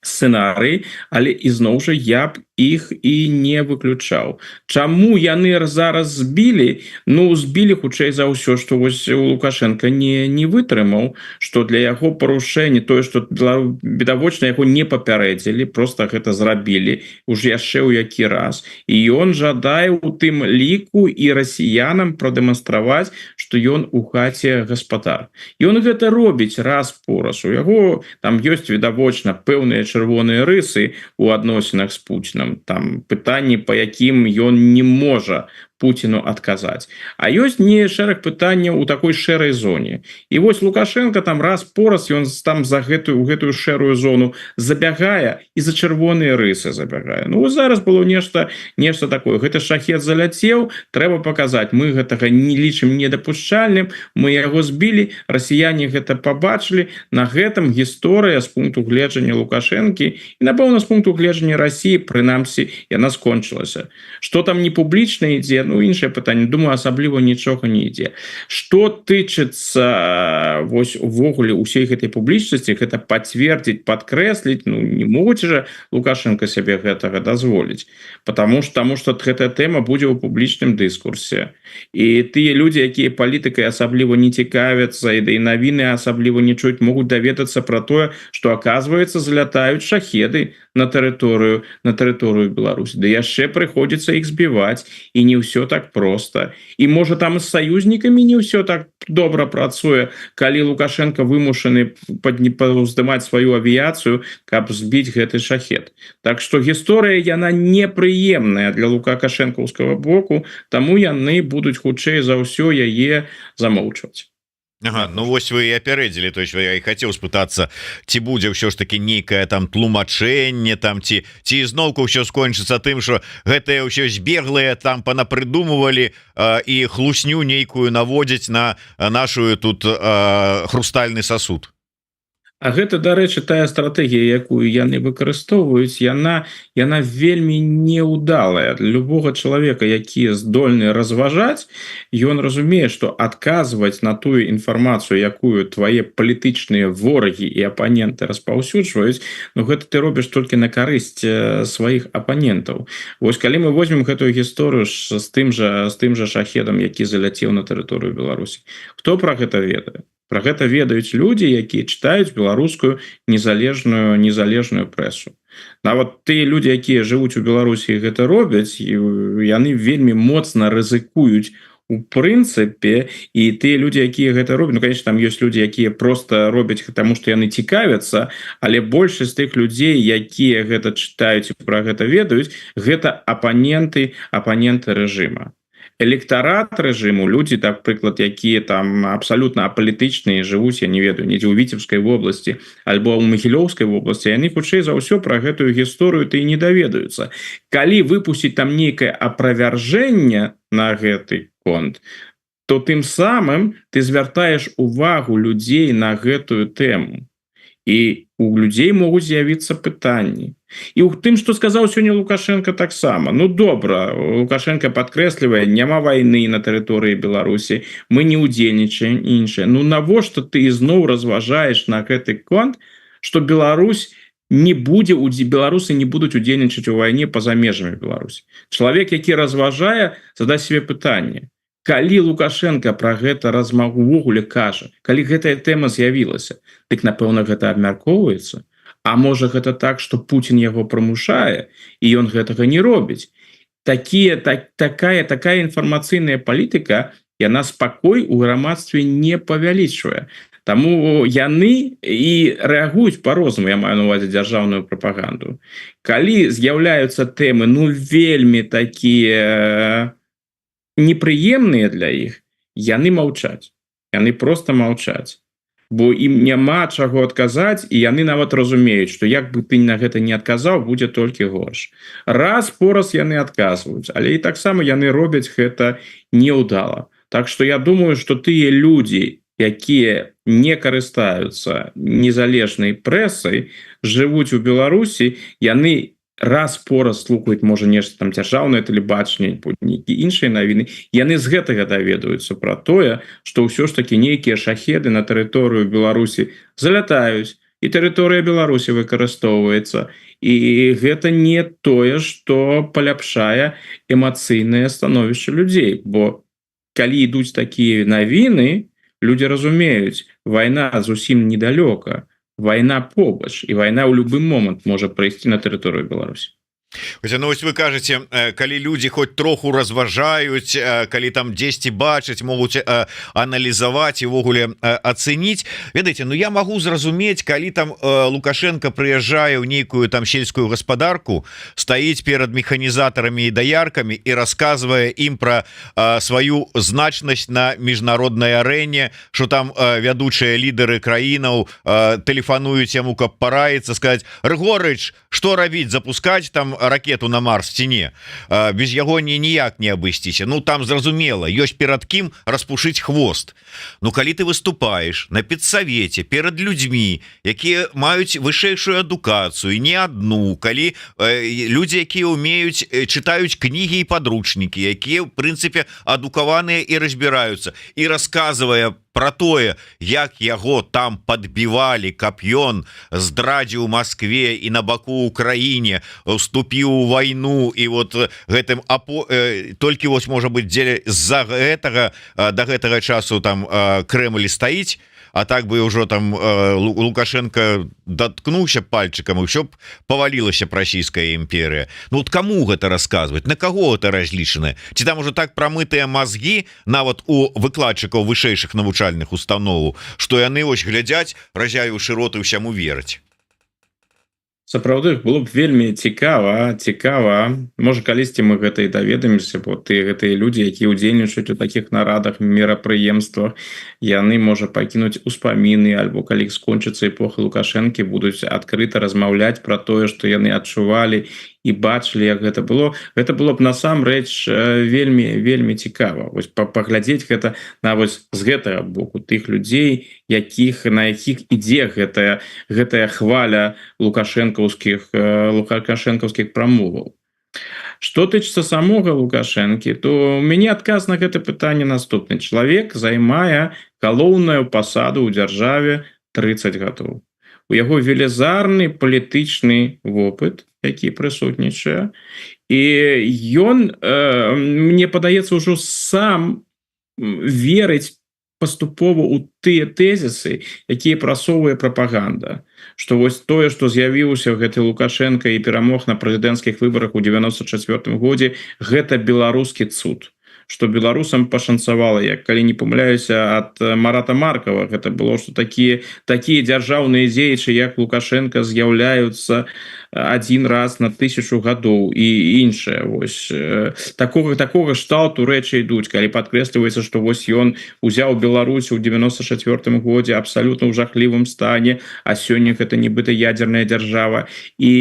сцэнарыі, але ізноў жа я б іх і не выключаў. Чаму яны зараз збілі? Ну збілі хутчэй за ўсё, што вось Лукашенко не вытрымаў, што для яго парушэння тое, што відавочна яго не папярэдзілі, просто гэта зрабілі уже яшчэ ў які раз. І ён жадае у тым ліку і расіянам прадэманстраваць, што ён у хаце гаспадар. Ён гэта робіць раз по раз. У яго там ёсць відавочна пэўныя чырвоныя рысы у адносінах з Путінам, там пытанні, па якім ён не можа Путину адказаць. А ёсць не шэраг пытанняў у такой шэрай зоне. І вось Лукашенко там раз по раз ён там за гэтую шэрую зону забягае і за чырвоныя рысы забягае. Ну зараз было нешта такое. Гэта шахет заляцеў, трэба паказаць, мы гэтага не лічым недапушчальным, мы яго збілі, расіяне гэта пабачылі. На гэтым гісторыя з пункту гледжання Лукашэнкі і напэўна з пункту гледжання России, прынамсі, яна скончылася. Што там не публічна ідзе, ну іншае пытанне, думаю, асабліва нічога не ідзе. Што тычыцца вось увогуле ўсей гэтай публічнасці, гэта пацвердзіць, падкрэсліць, ну не могуць жа Лукашенко сябе гэтага дазволіць, потому что гэтая тэма будзе ў публічным дыскурсе. І тыя людзі, якія палітыкай асабліва не цікавяцца і да і навіны асабліва не чуюць, могуць даведацца пра тое, што аказваецца залятаюць шахеды на тэрыторыю Беларусі. Да яшчэ прыходзіцца іх збіваць, і не ўсё так проста. І можа там з саюзнікамі не ўсё так добра працуе, калі Лукашенко вымушаны паўздымаць сваю авіяцыю, каб збіць гэты шахет. Так што гісторыя яна непрыемная для лукашэнкаўскага боку, таму яны будуць хутчэй за ўсё яе замоўчваць. Ага, ну вось вы і апярэдзілі, то есть я і хацеў спытацца, ці будзе ўсё ж таки нейкае там тлумачэнне там ці ізноўку ўсё скончыцца тым, што гэтыя ўсё збеглыя там панапрыдумывалі і хлусню нейкую наводзяць на нашу тут хрустальны сасуд. А гэта, дарэчы, тая стратэгія, якую яны выкарыстоўваюць, яна вельмі неудалая. Для любога чалавека, які здольны разважаць, ён разумее, што адказваць на тую інфармацыю, якую твае палітычныя ворагі і апаненты распаўсюджваюць, ну гэта ты робіш толькі на карысць сваіх апанентаў. Вось калі мы возьмем гэтую гісторыю з тым жа шахедам, які заляцеў на тэрыторыю Беларусі, хто пра гэта ведае? Пра гэта ведаюць людзі, якія чытаюць беларускую незалежную прэсу. Нават тыя людзі, якія жывуць у Беларусі, гэта робяць, яны вельмі моцна рызыкуюць у прынцыпе, і тыя людзі, якія гэта робяць, ну конечно там ёсць людзі, якія просто робяць таму, што яны цікавяцца, але большасць тых людзей, якія гэта чытаюць і пра гэта ведаюць, гэта апаненты рэжыма. электарат рэжыму, людзі, так прыклад, якія там абсалютна апалітычныя, жывуць, я не ведаю, недзе ў Віцебскай вобласці альбо ў Магілёўскай вобласці, яны хутчэй за ўсё пра гэтую гісторыю ты і не даведаюцца. Калі выпусціць там нейкае аправяржэнне на гэты конт, то тым самым ты звяртаеш увагу людзей на гэтую тэму. І у людзей могуць з'явіцца пытанні. І ў тым, што сказаў сёння Лукашенко, таксама. Ну добра, Лукашенко падкрэслівае, няма вайны на тэрыторыі Беларусі, мы не ўдзельнічаем іншае. Ну навошта ты ізноў разважаеш на гэты конт, што Беларусь не будзе, беларусы не будуць удзельнічаць у вайне па-за межамі Беларусі. Чалавек, які разважае, задасць себе пытанне. Калі Лукашенко пра гэта увогуле кажа, калі гэтая тэма з'явілася, дык напэўна гэта абмяркоўваецца. А можа гэта так, што Пуцін яго прымушае і ён гэтага не робіць. Такая інфармацыйная палітыка, яна спакой у грамадстве не павялічвае. Таму яны і рэагуюць па-рознаму, я маю на ўвазе дзяржаўную прапаганду. Калі з'яўляюцца тэмы, ну вельмі такія непрыемныя для іх, яны маўчаць. Яны проста маўчаць. Бо ім няма чаго адказаць, і яны нават разумеюць, што як бы ты на гэта не адказаў, будзе толькі горш. Раз-пораз яны адказваюць, але і таксама яны робяць гэта неўдала. Так што я думаю, што тыя людзі, якія не карыстаюцца незалежнай прэсай, жывуць у Беларусі, яны раз-пораз слухаюць, можа, нешта там дзяржаўнае тэлебачанне, нейкія іншыя навіны, яны з гэтага даведаюцца пра тое, што ўсё ж такі нейкія шахеды на тэрыторыю Беларусі залятаюць, і тэрыторыя Беларусі выкарыстоўваецца. І гэта не тое, што паляпшае эмацыйнае становішча людзей. Бо калі ідуць такія навіны, людзі разумеюць, вайна зусім недалёка, вайна побач, і вайна ў любы момант можа прыйсці на тэрыторыю Беларусі. Ну, вось вы кажаце, калі людзі хоць троху разважаюць, калі там дзесьці бачаць, могуць аналізаваць і ўвогуле ацэніць, ведаеце, ну я магу зразумець, калі там Лукашенко прыязджае ў нейкую там сельскую гаспадарку, стаіць перад механізатарамі і даяркамі і расказвае ім пра сваю значнасць на міжнароднай арэне, што там вядучыя лідары краінаў тэлефануюць яму, каб параіцца, сказаць: Рыгорыч, што рабіць, запускаць там ракету на Марс ці не, без яго ніяк не абысціся. Ну там зразумела, ёсць перад кім распушыць хвост. Ну калі ты выступаеш на педсавеце перад людзьмі, якія маюць вышэйшую адукацыю, не адну, калі людзі, якія умеюць, чытаюць кнігі і падручнікі, якія в прынцыпе адукаваныя і разбіраюцца, і расказвае про тое, як яго там падбівалі, каб ён здрадзіў Маскве і на баку Украіне, уступіў у вайну, і вот гэтым толькі вось можа быць дзеля з-за гэтага да гэтага часу там Крэмль стаіць, а так бы ўжо там Лукашенко доткнуўся пальчыкам, і ўсё б павалілася б расійская імперыя. Ну вот каму гэта расказваць, на каго гэта разлічана? Ці там ужо так прамытыя мазгі нават у выкладчыкаў вышэйшых навучальных установаў, што яны вось глядзяць, разявіўшы роты, ўсяму вераць? Сапраўды было б вельмі цікава, можа калісьці мы гэта і даведаемся, бо гэтыя людзі, якія ўдзельнічаюць у такіх нарадах, мерапрыемствах, яны можа пакінуць успаміны, альбо калі скончыцца эпоха Лукашэнкі, будуць адкрыта размаўляць пра тое, што яны адчувалі і бачылі, як гэта было. Гэта было б насамрэч вельмі цікава. Вось паглядзець гэта на вось з гэтага боку тых людзей, на якіх ідзе гэтая хваля лукашэнкаўскіх прамоваў. Што тычыцца самога Лукашэнкі, то у мяне адказ на гэта пытанне наступны. Чалавек займае галоўную пасаду ў дзяржаве 30 гадоў. У яго велізарны палітычны вопыт, які прысутнічае, і ён, мне падаецца, ўжо сам верыць паступова ў тыя тэзісы, якія прасоўвае прапаганда. Што вось тое, што з'явіўся гэты Лукашенко і перамог на прэзідэнцкіх выбарах у 94 годзе, гэта беларускі цуд. что беларусам пашанцавала, як калі не памыляюся, ад Марата Маркова гэта было, что такія дзяржаўныя дзеячы як Лукашенко з'яўляюцца один раз на 1000 гадоў і іншае. Вось такого кшталту рэчы ідуць, калі падкрэсліваецца, што вось ён узяў Беларусь у 94 годзе абсалютна ў жахлівым стане, а сёння гэта нібыта ядерная дзяржава і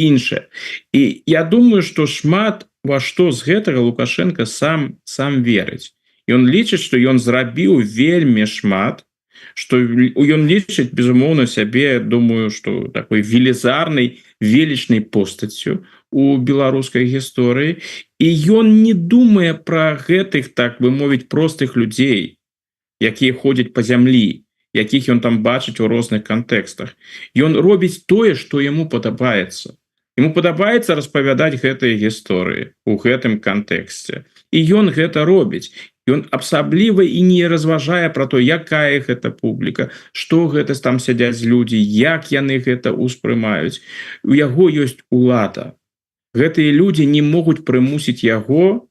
іншае. І я думаю, што шмат во што з гэтага Лукашенко сам верыць. Ён лічыць, што ён зрабіў вельмі шмат, што ён лічыць, безумоўна, сябе, думаю, што такой велізарнай, велічнай постаццю у беларускай гісторыі, і ён не думае пра гэтых, так бы мовіць, простых людзей, якія ходзяць па зямлі, якіх ён там бачыць у розных кантэкстах. Ён робіць тое, што яму падабаецца. Ему падабаецца распавядаць гэтыя гісторыі у гэтым кантэксце. І ён гэта робіць. Ён асабліва і не разважае пра то, якая гэта публіка, што гэта там сядзяць людзі, як яны гэта ўспрымаюць. У яго ёсць улада. Гэтыя людзі не могуць прымусіць яго,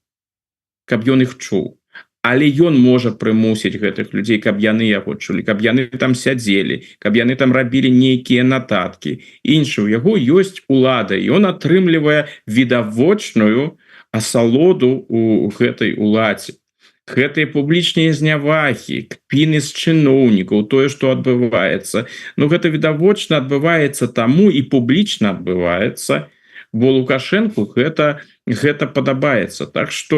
каб ён іх чуў. Але ён можа прымусіць гэтых людзей, каб яны яго чулі, каб яны там сядзелі, каб яны там рабілі нейкія нататкі. Іншы, у яго ёсць улада, і ён атрымлівае відавочную асалоду у гэтай уладзе. Гэтыя публічныя знявагі, кпіны з чыноўнікаў, тое, што адбываецца. Ну, гэта відавочна адбываецца таму і публічна адбываецца, бо Лукашенку гэта падабаецца. Так што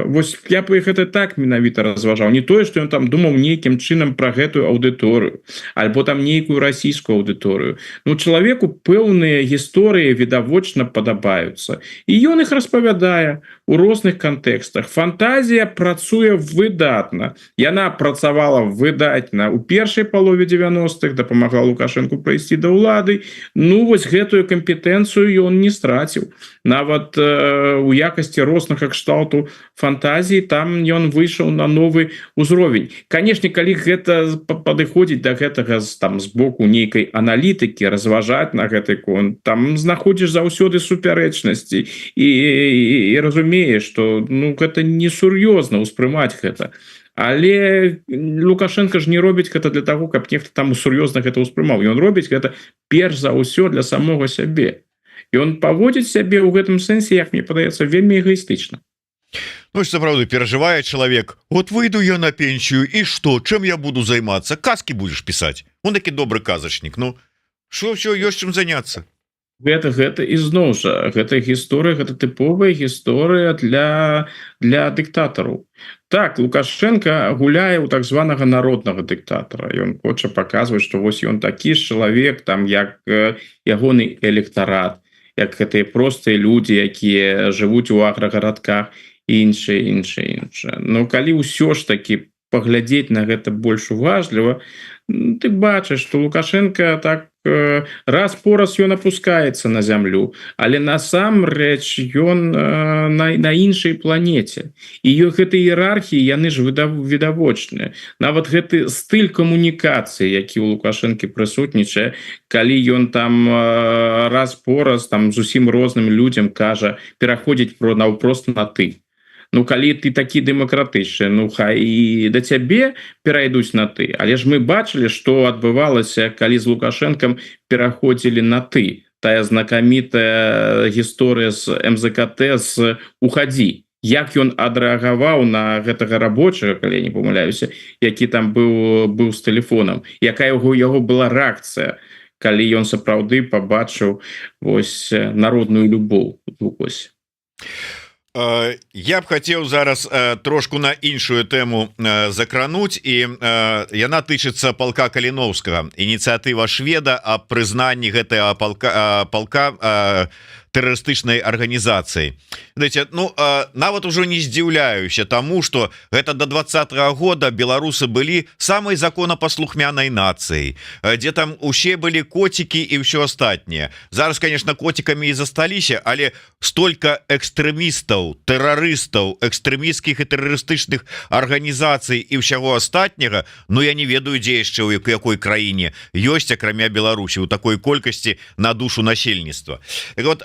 вось я б гэта так менавіта разважаў. Не тое, што ён там думаў нейкім чынам пра гэтую аўдыторыю, альбо там нейкую расійскую аўдыторыю. Ну, чалавеку пэўныя гісторыі відавочна падабаюцца. І ён іх распавядае у розных кантэкстах. Фантазія працуе выдатна. Яна працавала выдатна ў першай палове 90-х, дапамагла Лукашенку прыйсці да ўлады. Ну, вось гэтую кампетэнцыю ён не страціў. Нават у якасці рознага кшталту фантазіі там ён выйшаў на новы ўзровень. Канешне, калі гэта падыходзіць да гэтага там з боку нейкай аналітыкі, разважаць на гэты конт, там знаходзіш заўсёды супярэчнасці і разумееш, што ну гэта несур'ёзна ўспрымаць гэта. Але Лукашенко ж не робіць гэта для таго, каб нехта там сур'ёзна гэта ўспрымаў. Ён робіць гэта перш за ўсё для самога сябе. І он паводзіць сябе ў гэтым сэнсе, як мне падаецца, вельмі эгоістычна. Ну, сапраўды, перажывае чалавек. Вот выйду я на пенсію, і што? Чым я буду займацца? Казкі будзеш пісаць? Он такі добры казачнік. Ну, што ўсё, ёсць чым заняцца? Гэта і зноў жа, гэта гісторыя, гэта тыповая гісторыя для дыктатараў. Так, Лукашенко гуляе ў так званага народнага дыктатара. Ён хоча паказваць, што вось ён такі ж чалавек, там як ягоны электарат, як гэтыя простыя людзі, якія жывуць у аграгарадках і іншае. Но калі ўсё ж такі паглядзець на гэта больш уважліва, ты бачыш, што Лукашенко так раз-пораз ён апускаецца на зямлю, але насамрэч ён на іншай планеце. І гэты іерархіі, яны ж відавочныя. Нават гэты стыль камунікацыі, які ў Лукашэнкі прысутнічае, калі ён там раз-пораз там зусім розным людзям кажа, пераходзіць наўпрост на ты. Ну, калі ты такі дэмакратычны, ну, хай і да цябе перайдуць на ты. Але ж мы бачылі, што адбывалася, калі з Лукашэнкам пераходзілі на ты. Тая знакамітая гісторыя з МЗКТ з «Уходи». Як ён адрэагаваў на гэтага рабочага, калі я не памыляюся, які там быў з тэлефонам. Якая ў яго была рэакцыя, калі ён сапраўды пабачыў вось народную любоў. Вось. Я б хацеў зараз трошку на іншую тэму закрануць, і яна тычыцца палка Каліноўскага, ініцыятыва шведа аб прызнанні гэтага палка тэрарыстычнай арганізацыі. Ну, нават ужо не здзіўляюся таму, што гэта до 20-го года беларусы былі самай законапаслухмянай нацыяй, дзе там усе былі коцікі і ўсё астатняе. Зараз, конечно, коцікамі і засталіся, але столькі экстрэмістаў, тэрарыстаў, экстрэмісцкіх і тэрарыстычных арганізацый і ўсяго астатняга, ну я не ведаю, дзе яшчэ ў якой краіне ёсць, акрамя Беларусі, у такой колькасці на душу насельніцтва. Так вот,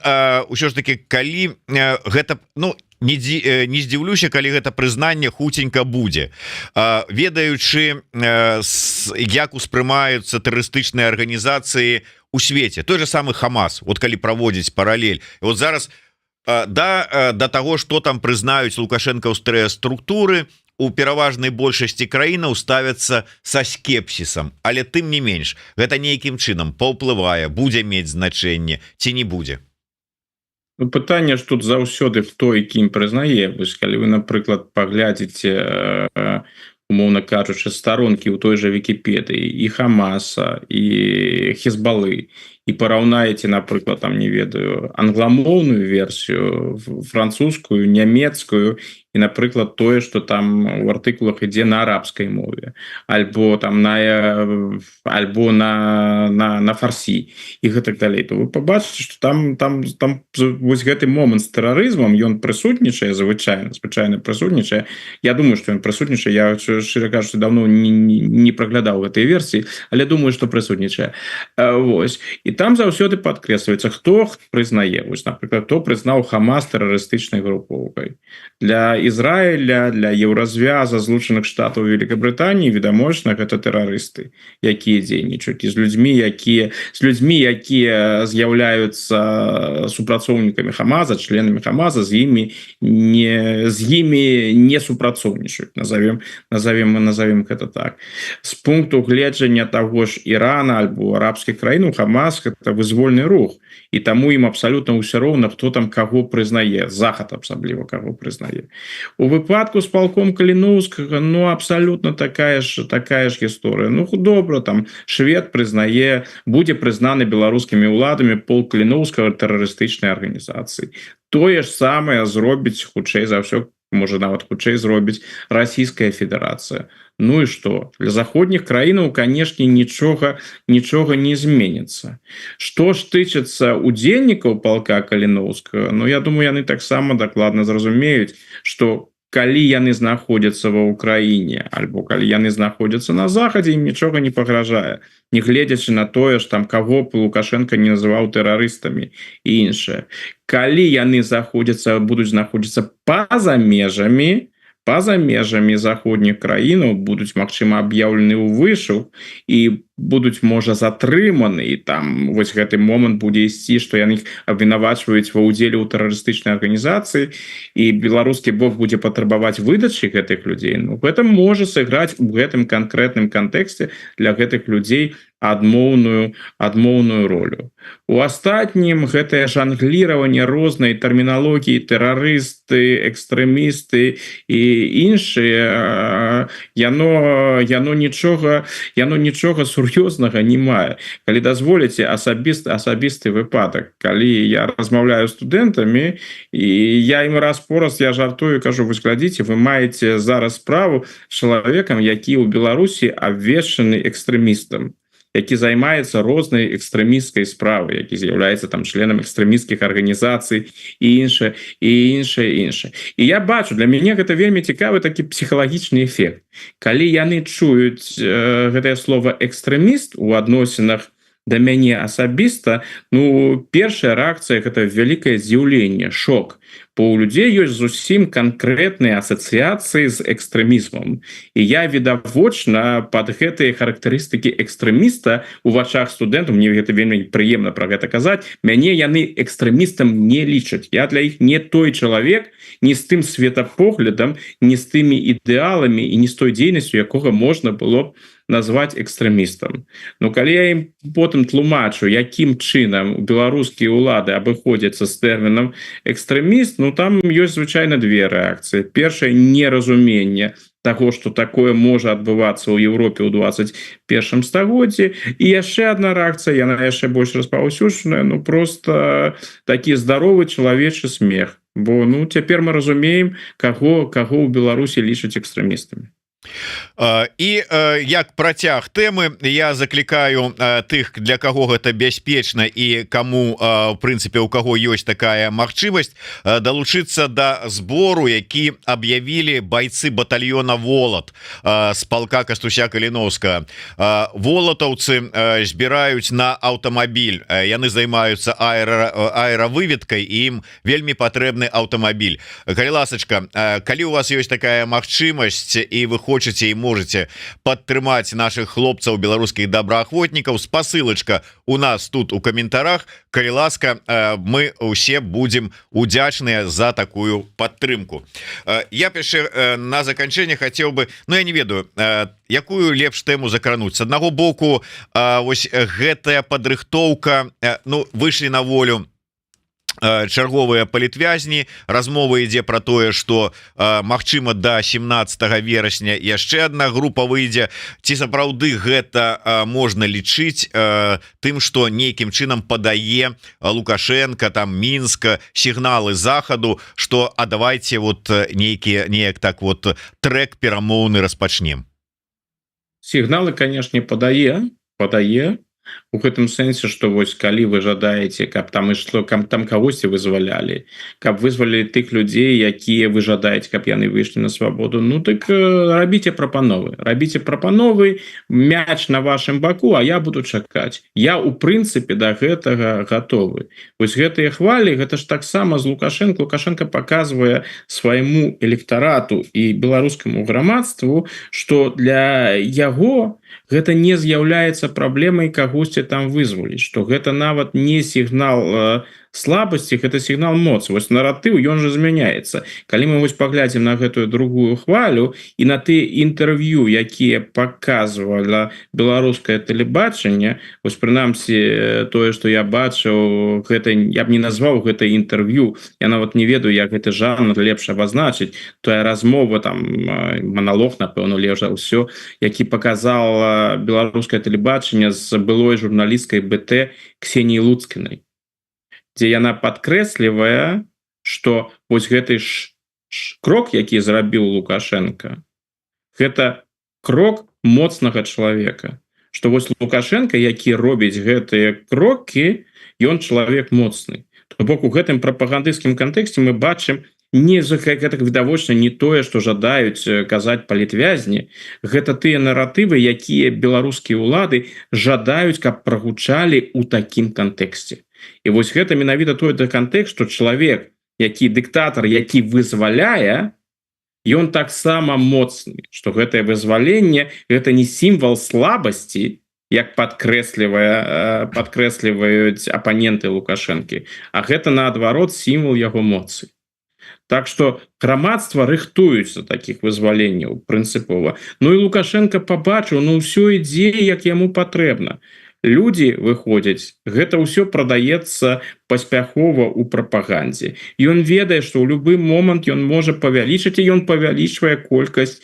ўсё ж таки, калі гэта, ну, не здзіўлюся, калі гэта прызнанне хуценька будзе. Ведаючы, як успрымаюцца тэрарыстычныя арганізацыі у свеце, той же самы Хамас, вот калі праводзіць паралель, вот зараз да таго, што там прызнаюць лукашэнкаўскія структуры, у пераважнай большасці краінаў ставяцца са скепсісам, але тым не менш гэта нейкім чынам паўплывае, будзе мець значэнне ці не будзе. Ну, пытанне ж тут заўсёды хто і кім прызнае. Вось калі вы, напрыклад, паглядзіце умоўна кажучы старонкі ў той жа Вікіпедыі і Хамаса і Хезбалы і параўнаеце, напрыклад, там не ведаю англамоўную версію, французскую, нямецкую і, напрыклад, тое, што там у артыкулах ідзе на арабскай мове альбо там на фарсі і гэтак далей, то вы побачыце, што там вось гэты момант з тэрарызмам ён прысутнічае звычайна прысутнічае. Я думаю, што ён прысутнічае. Я шчыра кажучы давно не праглядаў гэтай версіі, але думаю, што прысутнічае. Вось. І там заўсёды падкрэсліваецца, хто прызнае. Вось, напрыклад, хто прызнаў Хамас тэрарыстычнай групоўкай. Для Ізраіля, для Еўразвяза, Злучаных Штатаў Великабрытаніі відавочна гэта тэрарысты, якія дзейнічаюць, і з людзьмі, якія з'яўляюцца супрацоўнікамі Хамаса, членамі Хамаса, з імі не супрацоўнічаюць, назовем гэта так. З пункту гледжання таго ж Ірана альбо арабскіх краін, Хамас гэта вызвольны рух, і таму ім абсалютна ўсё роўна, хто там каго прызнае, захад асабліва каго прызнае. У выпадку з палком Каліноўскага, ну абсалютна такая ж гісторыя. Ну добра, там швед прызнае, будзе прызнаны беларускімі ўладамі полк Каліноўскага тэрарыстычнай арганізацыі. Тое ж самае зробіць хутчэй за ўсё, можа нават хутчэй зробіць Расійская Федэрацыя. Ну і што? Для заходніх краінаў, канешне, нічога не зменіцца. Што ж тычыцца удзельнікаў палка Каліноўскага, ну я думаю, яны таксама дакладна зразумеюць, што калі яны знаходзяцца ва ўкраіне альбо калі яны знаходзяцца на захадзе, ім нічога не пагражае, не гледзячы на тое ж там каго б Лукашенко не называў тэрарыстамі і іншае. Калі яны будуць знаходзіцца па-за межамі заходніх краінаў, будуць, магчыма, аб'яўлены ў вышук і будуць, можа, затрыманы, і там вось гэты момант будзе ісці, што яны іх абвінавачваюць ва ўдзеле ў тэрарыстычнай арганізацыі, і беларускі бок будзе патрабаваць выдачы гэтых людзей. Ну, гэта можа сыграць у гэтым канкрэтным кантэксце для гэтых людзей адмоўную ролю. У астатнім гэтае жангліраванне рознай тэрміналогіі, тэрарысты, экстрэмісты і іншыя, яно нічога сур'ёзнага не мае. Калі дазволіце, асабісты выпадак, калі я размаўляю з студэнтамі, і я ім раз-пораз я жартую, кажу, вось глядзіце, вы маеце зараз справу з чалавекам, які ў Беларусі абвешчаны экстрэмістам, які займаецца рознай экстрэмісцкай справай, які з'яўляецца там членам экстрэмісцкіх арганізацый і іншае. І я бачу, для мяне гэта вельмі цікавы такі псіхалагічны эфект. Калі яны чуюць гэтае слово экстрэміст у адносінах да мяне асабіста, ну, першая рэакцыя гэта вялікае здзіўленне, шок. Бо у людзей ёсць зусім канкрэтныя асацыяцыі з экстрэмізмам. І я відавочна пад гэтыя характарыстыкі экстрэміста у вачах студэнтаў, мне гэта вельмі прыемна пра гэта казаць, мяне яны экстрэмістам не лічаць. Я для іх не той чалавек, не з тым светапоглядам, не з тымі ідэаламі і не з той дзейнасцю, якога можна было б назваць экстрэмістам. Ну, калі я ім потым тлумачу, якім чынам беларускія ўлады абыходзяцца з тэрмінам экстрэміст, ну, там ёсць звычайна две рэакцыі. Першае, неразуменне таго, што такое можа адбывацца ў Еўропе ў 21 стагоддзі. І яшчэ адна рэакцыя, яна яшчэ больш распаўсюджаная, ну, проста такі здаровы чалавечы смех. Бо, ну, цяпер мы разумеем, каго ў Беларусі лічаць экстрэмістамі. І як працяг тэмы я заклікаю тых, для каго гэта бяспечна і каму в прынцыпе у каго ёсць такая магчымасць далучыцца да збору, які аб'явілі байцы батальёна Волат з палка Кастуся Каліновска. Волатаўцы збіраюць на аўтамабіль, яны займаюцца аэравыведкай, і ім вельмі патрэбны аўтамабіль. Калі ласачка, калі у вас ёсць такая магчымасць і вы хочаце і можете падтрымаць наших хлопцаў беларускіх добраахвотнікаў, спасылачка у нас тут у каментарах. Калі ласка, мы усе будем удзячныя за такую падтрымку. Я яшчэ на заканчэнне хацеў бы, ну я не ведаю, якую лепш тэму закрануць. С аднаго боку, вось гэтая падрыхтоўка, ну выйшлі на волю чарговыя палітвязні, размова ідзе про тое, что магчыма до 17 верасня яшчэ одна група выйдзе. Ці сапраўды гэта можна лічыць тым, что нейкім чынам падае Лукашенко, там Мінска, сігналы захаду, что а давайте вот неяк так вот трек перамоўны распачнем. Сігналы, конечно, падае у гэтым сэнсе, што вось калі вы жадаеце, каб там ішло, каб там кагосьці вызвалялі, каб вызвалілі тых людзей, якія вы жадаеце, каб яны выйшлі на свабоду, ну так рабіце прапановы, мяч на вашым баку, а я буду чакаць. Я у прынцыпе да гэтага гатовы. Вось гэтыя хвалі, гэта ж таксама з Лукашенко паказвае свайму электарату і беларускаму грамадству, што для яго гэта не з'яўляецца праблемай кагосьці там вызваліць, што гэта нават не сігнал слабасці, гэта сігнал моцы. Вось наратыў, ён жа змяняецца. Калі мы вось паглядзім на гэтую другую хвалю і на ты інтэрв'ю, якія паказвала беларускае тэлебачанне, вось прынамсі тое, што я бачыў, гэта я б не назваў гэта інтэрв'ю, я нават не ведаю, як гэты жанр лепш абазначыць, тая размова, там маналог, напэўна, лепш за ўсё, які паказала беларускае тэлебачанне з былой журналісткай БТ Ксеніяй Луцкінай, дзе яна падкрэслівае, што вось гэты крок, які зрабіў Лукашенко, гэта крок моцнага чалавека. Што вось Лукашенко, які робіць гэтыя крокі, ён чалавек моцны. То бок у гэтым прапагандысцкім кантэксце мы бачым не гэта відавочна не тое, што жадаюць казаць палітвязні, гэта тыя наратывы, якія беларускія ўлады жадаюць, каб прагучалі ў такім кантэксце. І вось гэта менавіта той кантэкст, што чалавек, які дыктатар, які вызваляе, ён таксама моцны, што гэтае вызваленне гэта не сімвал слабасці, як падкрэсліваюць апаненты Лукашэнкі, а гэта наадварот сімвал яго моцы. Так што грамадства рыхтуюцца такіх вызваленняў прынцыпова. Ну і Лукашенко пабачыў, ну ўсё ідзе, як яму патрэбна. Людзі выходзяць, гэта ўсё прадаецца паспяхова ў прапагандзе. Ён ведае, што ў любы момант ён можа павялічыць, і ён павялічвае колькасць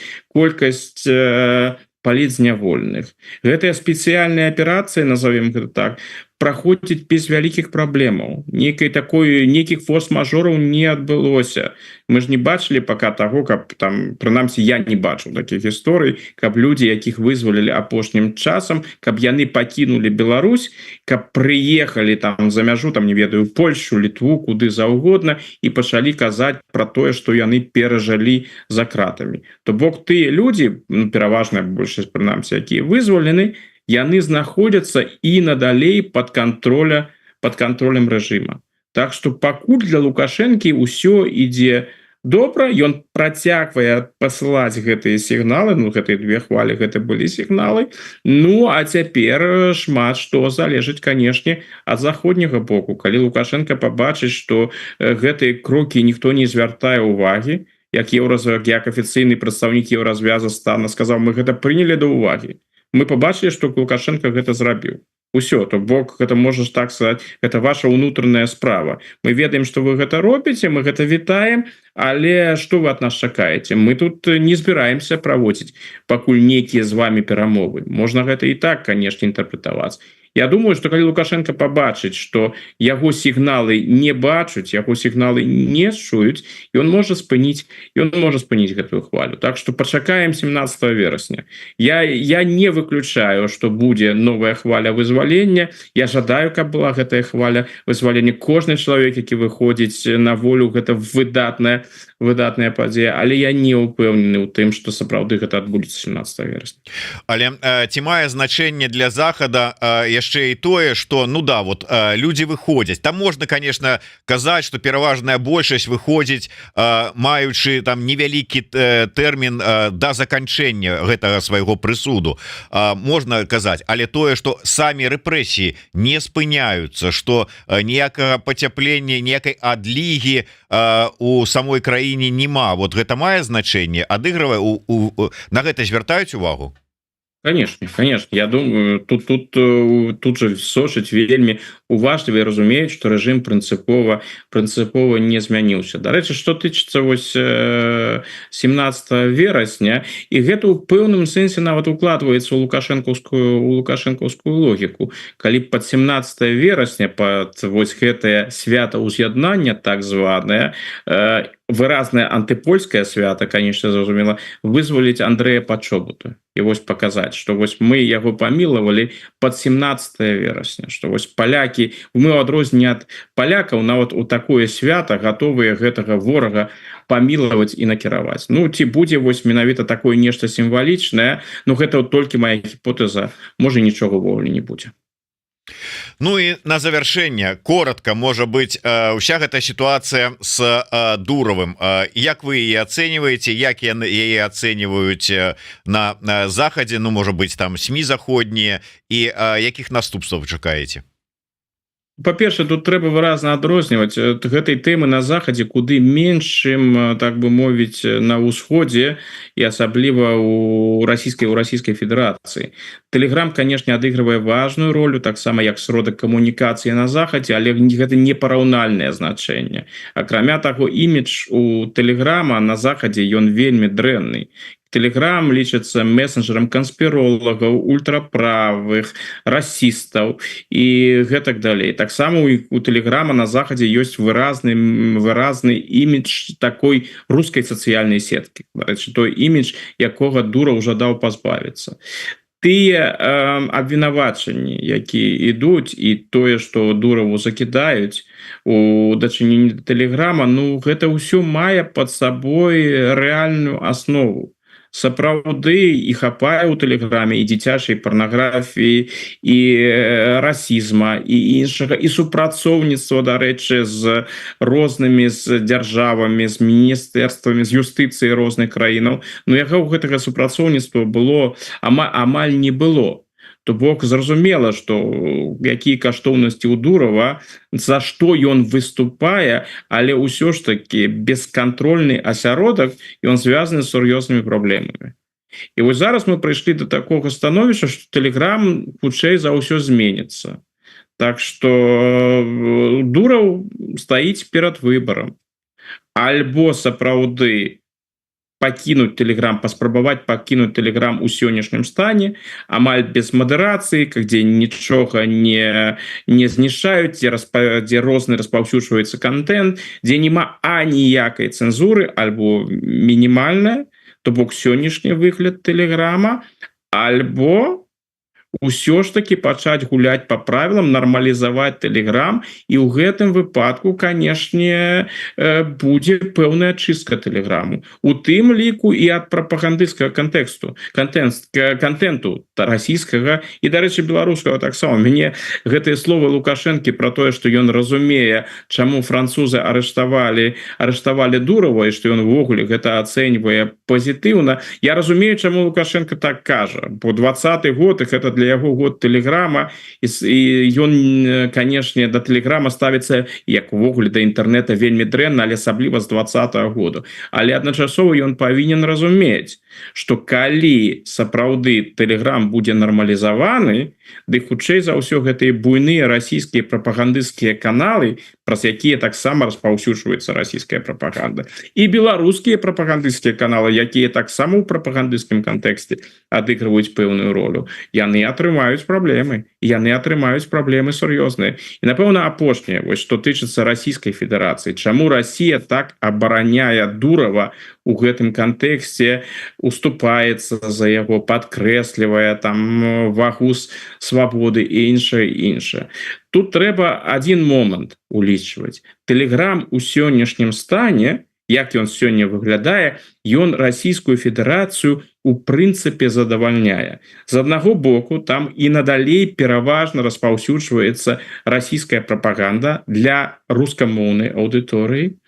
палітзнявольных. Гэтая спецыяльная аперацыя, назовем гэта так, праходзіць без вялікіх праблемаў. Нейкіх форс-мажораў не адбылося. Мы ж не бачылі пака таго, каб там, прынамсі, я не бачыў такіх гісторый, каб людзі, якіх вызвалілі апошнім часам, каб яны пакінулі Беларусь, каб прыехалі там за мяжу, там не ведаю, Польшу, Літву, куды заўгодна, і пачалі казаць пра тое, што яны перажылі за кратамі. То бок тыя людзі, пераважная большасць, прынамсі, якія вызвалены, яны знаходзяцца і надалей пад кантролем рэжыма. Так што пакуль для Лукашэнкі ўсё ідзе добра, ён працягвае пасылаць гэтыя сігналы, ну гэтыя две хвалі, гэта былі сігналы, ну а цяпер шмат што залежыць, канешне, ад заходняга боку. Калі Лукашенко пабачыць, што гэтыя крокі ніхто не звяртае ўвагі, як афіцыйны прадстаўнік Еўразвяза стана сказаў, мы гэта прынялі да ўвагі. Мы пабачылі, што Лукашенко гэта зрабіў. Усё, то бок гэта можаш так сказаць, гэта ваша ўнутраная справа. Мы ведаем, што вы гэта робіце, мы гэта вітаем, але што вы ад нас чакаеце? Мы тут не збіраемся праводзіць пакуль нейкія з вами перамовы. Можна гэта і так, канешне, інтэрпрэтаваць. Я думаю, что калі Лукашенко побачыць, что яго сігналы не бачуць, яго сігналы не чуюць, ён можа спыніць гэтую хвалю. Так что пачакаем 17 верасня. Я не выключаю, что будзе новая хваля вызвалення. Я жадаю, каб была гэтая хваля вызвалення. Кожны чалавек, які выходзіць на волю, гэта выдатная падзея, але я не ўпэўнены ў тым, што сапраўды гэта адбудзецца 17 верасня. Але ці мае значэнне для захада яшчэ і тое, что ну да, вот люди выходзяць, там можна, конечно, казаць, что пераважная большасць выходзіць, маючы там невялікі тэрмін да заканчэння гэтага свайго прысуду, можна казаць, але тое, что самі рэпрэсіі не спыняюцца, что ніякага пацяплення, ніякай адлігі у самой краіне нема, вот гэта мае значэнне, адыгрывае на гэта звяртаюць увагу? Конечно. Я думаю, тут же сошыць вельмі уважліва і разумеюць, што рэжым прынцыпова не змяніўся. Дарэчы, што тычыцца вось 17 верасня, і гэта ў пэўным сэнсе нават укладваецца ў лукашэнкаўскую логіку. Калі пад 17 верасня, пад вось гэтае свята ўз'яднання, так званае, выразнае антыпольскае свята, конечно, зразумела, вызваліць Андрэя Пачобуту і вось паказаць, што вось мы яго памілавалі пад 17 верасня, што вось палякі, мы ў адрозненне ад палякаў нават у такое свята гатовыя гэтага ворага памілаваць і накіраваць. Ну ці будзе вось менавіта такое нешта сімвалічнае, ну гэта толькі моя гіпотэза, можа нічога ўвогуле не будзе. Ну і на завяршэнне коротко, можа быть, уся гэта сітуацыя с Дуровым, як вы яе ацэньваеце, як яе ацэньваюць на захадзе, ну можа быть там СМІ заходнія, і якіх наступстваў чакаеце? Па-першае, тут трэба выразна адрозніваць гэтай тэмы на захадзе куды менш, чым, так бы мовіць, на ўсходзе і асабліва у расійскай федэрацыі. Тэлеграм, канешне, адыгрывае важную ролю, таксама як сродак камунікацыі на захадзе, але гэта не параўнальнае значэнне. Акрамя таго, імідж у Тэлеграма на захадзе ён вельмі дрэнны. Телеграм лічыцца месенджерам канспіролагаў, ультраправых, расістаў і гэтак далей. Таксама у Телеграма на захадзе ёсць выразны імідж такой рускай сацыяльнай сеткі. Той імідж, якога Дураў жадаў пазбавіцца. Тыя абвінавачанні, якія ідуць, і тое, што Дураву закідаюць у дачыненні да Телеграма, ну гэта ўсё мае пад сабой рэальную аснову. Сапраўды і хапае ў Тэлеграме і дзіцячай парнаграфіі, і расізма, і іншага, і супрацоўніцтва, дарэчы, з рознымі дзяржавамі, з міністэрствамі, з юстыцыяй розных краінаў. Ну яго гэтага супрацоўніцтва было амаль не было. То бок зразумела, што якія каштоўнасці ў Дурава, за што ён выступае, але ўсё ж таки бескантрольны асяродак, ён звязаны з сур'ёзнымі праблемамі. І вось зараз мы прыйшлі да такога становішча, што Тэлеграм хутчэй за ўсё зменіцца. Так што Дураў стаіць перад выбарам. Альбо сапраўды пакінуць Телеграм, паспрабаваць пакінуць Телеграм у сённяшнім стане, амаль без мадэрацыі, дзе нічога не знішаюць, дзе розны распаўсюджваецца контент, дзе няма аніякай цэнзуры, альбо мінімальная, то бок сённяшні выгляд Телеграма, альбо ўсё ж таки пачаць гуляць по правілам, нармалізаваць Телеграм, і ў гэтым выпадку, канешне, будзе пэўная чыстка Телеграму. У тым ліку і ад прапагандысцкага контенту расійскага і, дарэчы, беларускага таксама. Мяне гэтыя словы Лукашэнкі пра тое, што ён разумее, чаму французы арыштавалі Дурава, і што ён увогуле гэта ацэньвае пазітыўна. Я разумею, чаму Лукашенко так кажа. Бо 20-й год, і гэта для яго год Телеграма, і ён, канешне, да Телеграма ставіцца, як увогуле да інтэрнета, вельмі дрэнна, але асабліва з 20-го году. Але адначасова ён павінен разумець, что калі сапраўды Telegram будзе нармалізаваны, ды хутчэй за ўсё гэтыя буйныя расійскія прапагандысцкія каналы, праз якія таксама распаўсюджваецца расійская прапаганда, і беларускія прапагандысцкія каналы, якія таксама ў прапагандысцкім кантэксце адыгрываюць пэўную ролю, яны атрымаюць праблемы, сур'ёзныя. І напэўна апошняе, вось што тычыцца расійскай федэрацыі, чаму Расія так абараняе Дурова у гэтым кантэксце, уступаецца за яго, падкрэслівае там вагу свабоды і іншае. Тут трэба один момант улічваць. Telegram у сённяшнім стане, як ён сёння выглядае, ён расійскую федэрацыю у прынцыпе задавальняе. З аднаго боку, там і надалей пераважна распаўсюджваецца расійская прапаганда для рускамоўнай аўдыторыі,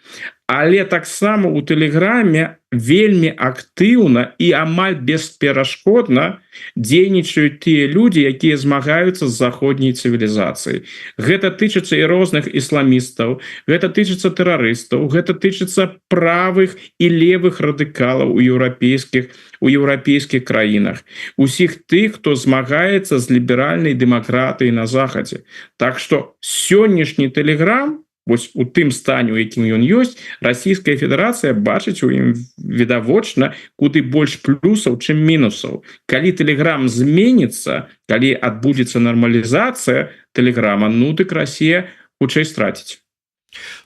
але таксама у Тэлеграме вельмі актыўна і амаль бесперашкодна дзейнічаюць тыя людзі, якія змагаюцца з заходняй цывілізацыяй. Гэта тычыцца і розных ісламістаў, гэта тычыцца тэрарыстаў, гэта тычыцца правых і левых радыкалаў у еўрапейскіх краінах. Усіх тых, хто змагаецца з ліберальнай дэмакратыяй на захадзе. Так што сённяшні Тэлеграм, вось у тым стане, у якім ён ёсць, Расійская Федэрацыя бачыць у ім відавочна куды больш плюсаў, чым мінусаў. Калі Тэлеграм зменіцца, калі адбудзецца нармалізацыя Тэлеграма, ну дык Расія хутчэй страціць.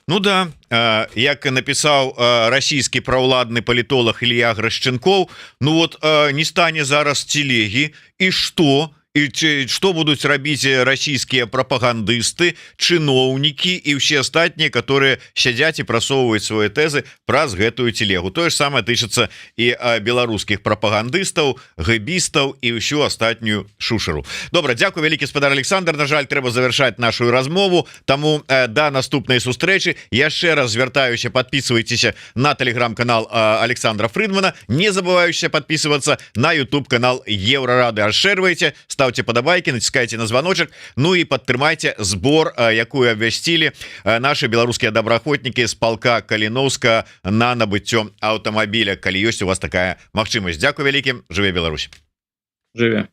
Ну да, як напісаў расійскі праўладны палітолог Ілья Грашчэнкоў, ну вот не стане зараз телегі, і што? І што будуць рабіць расійскія прапагандысты, чыноўнікі і ўсе астатнія, которые сядзяць і прасоўваюць свае тэзы праз гэтую телегу. Тое ж самае тычыцца і беларускіх прапагандыстаў, гэбістаў і ўсю астатнюю шушару. Добра, дзякуй вялікі, спадар Александр. На жаль, трэба завяршаць нашу размову, таму да наступнай сустрэчы. Яшчэ раз звяртаюся, подписывайтеся на телеграм-канал Александра Фридмана, не забываюся подписываться на YouTube канал Еврорады, ашэрвайце, ставьте подобайки, натискайте на звоночек, ну и подтрымайте сбор, якую обвястили наши белорусские добраахвотники с полка Калиновска на набыццё автомобиля, калі ёсць у вас такая магчымасць. Дзякуй вялікім, жыве Беларусь. Жыве.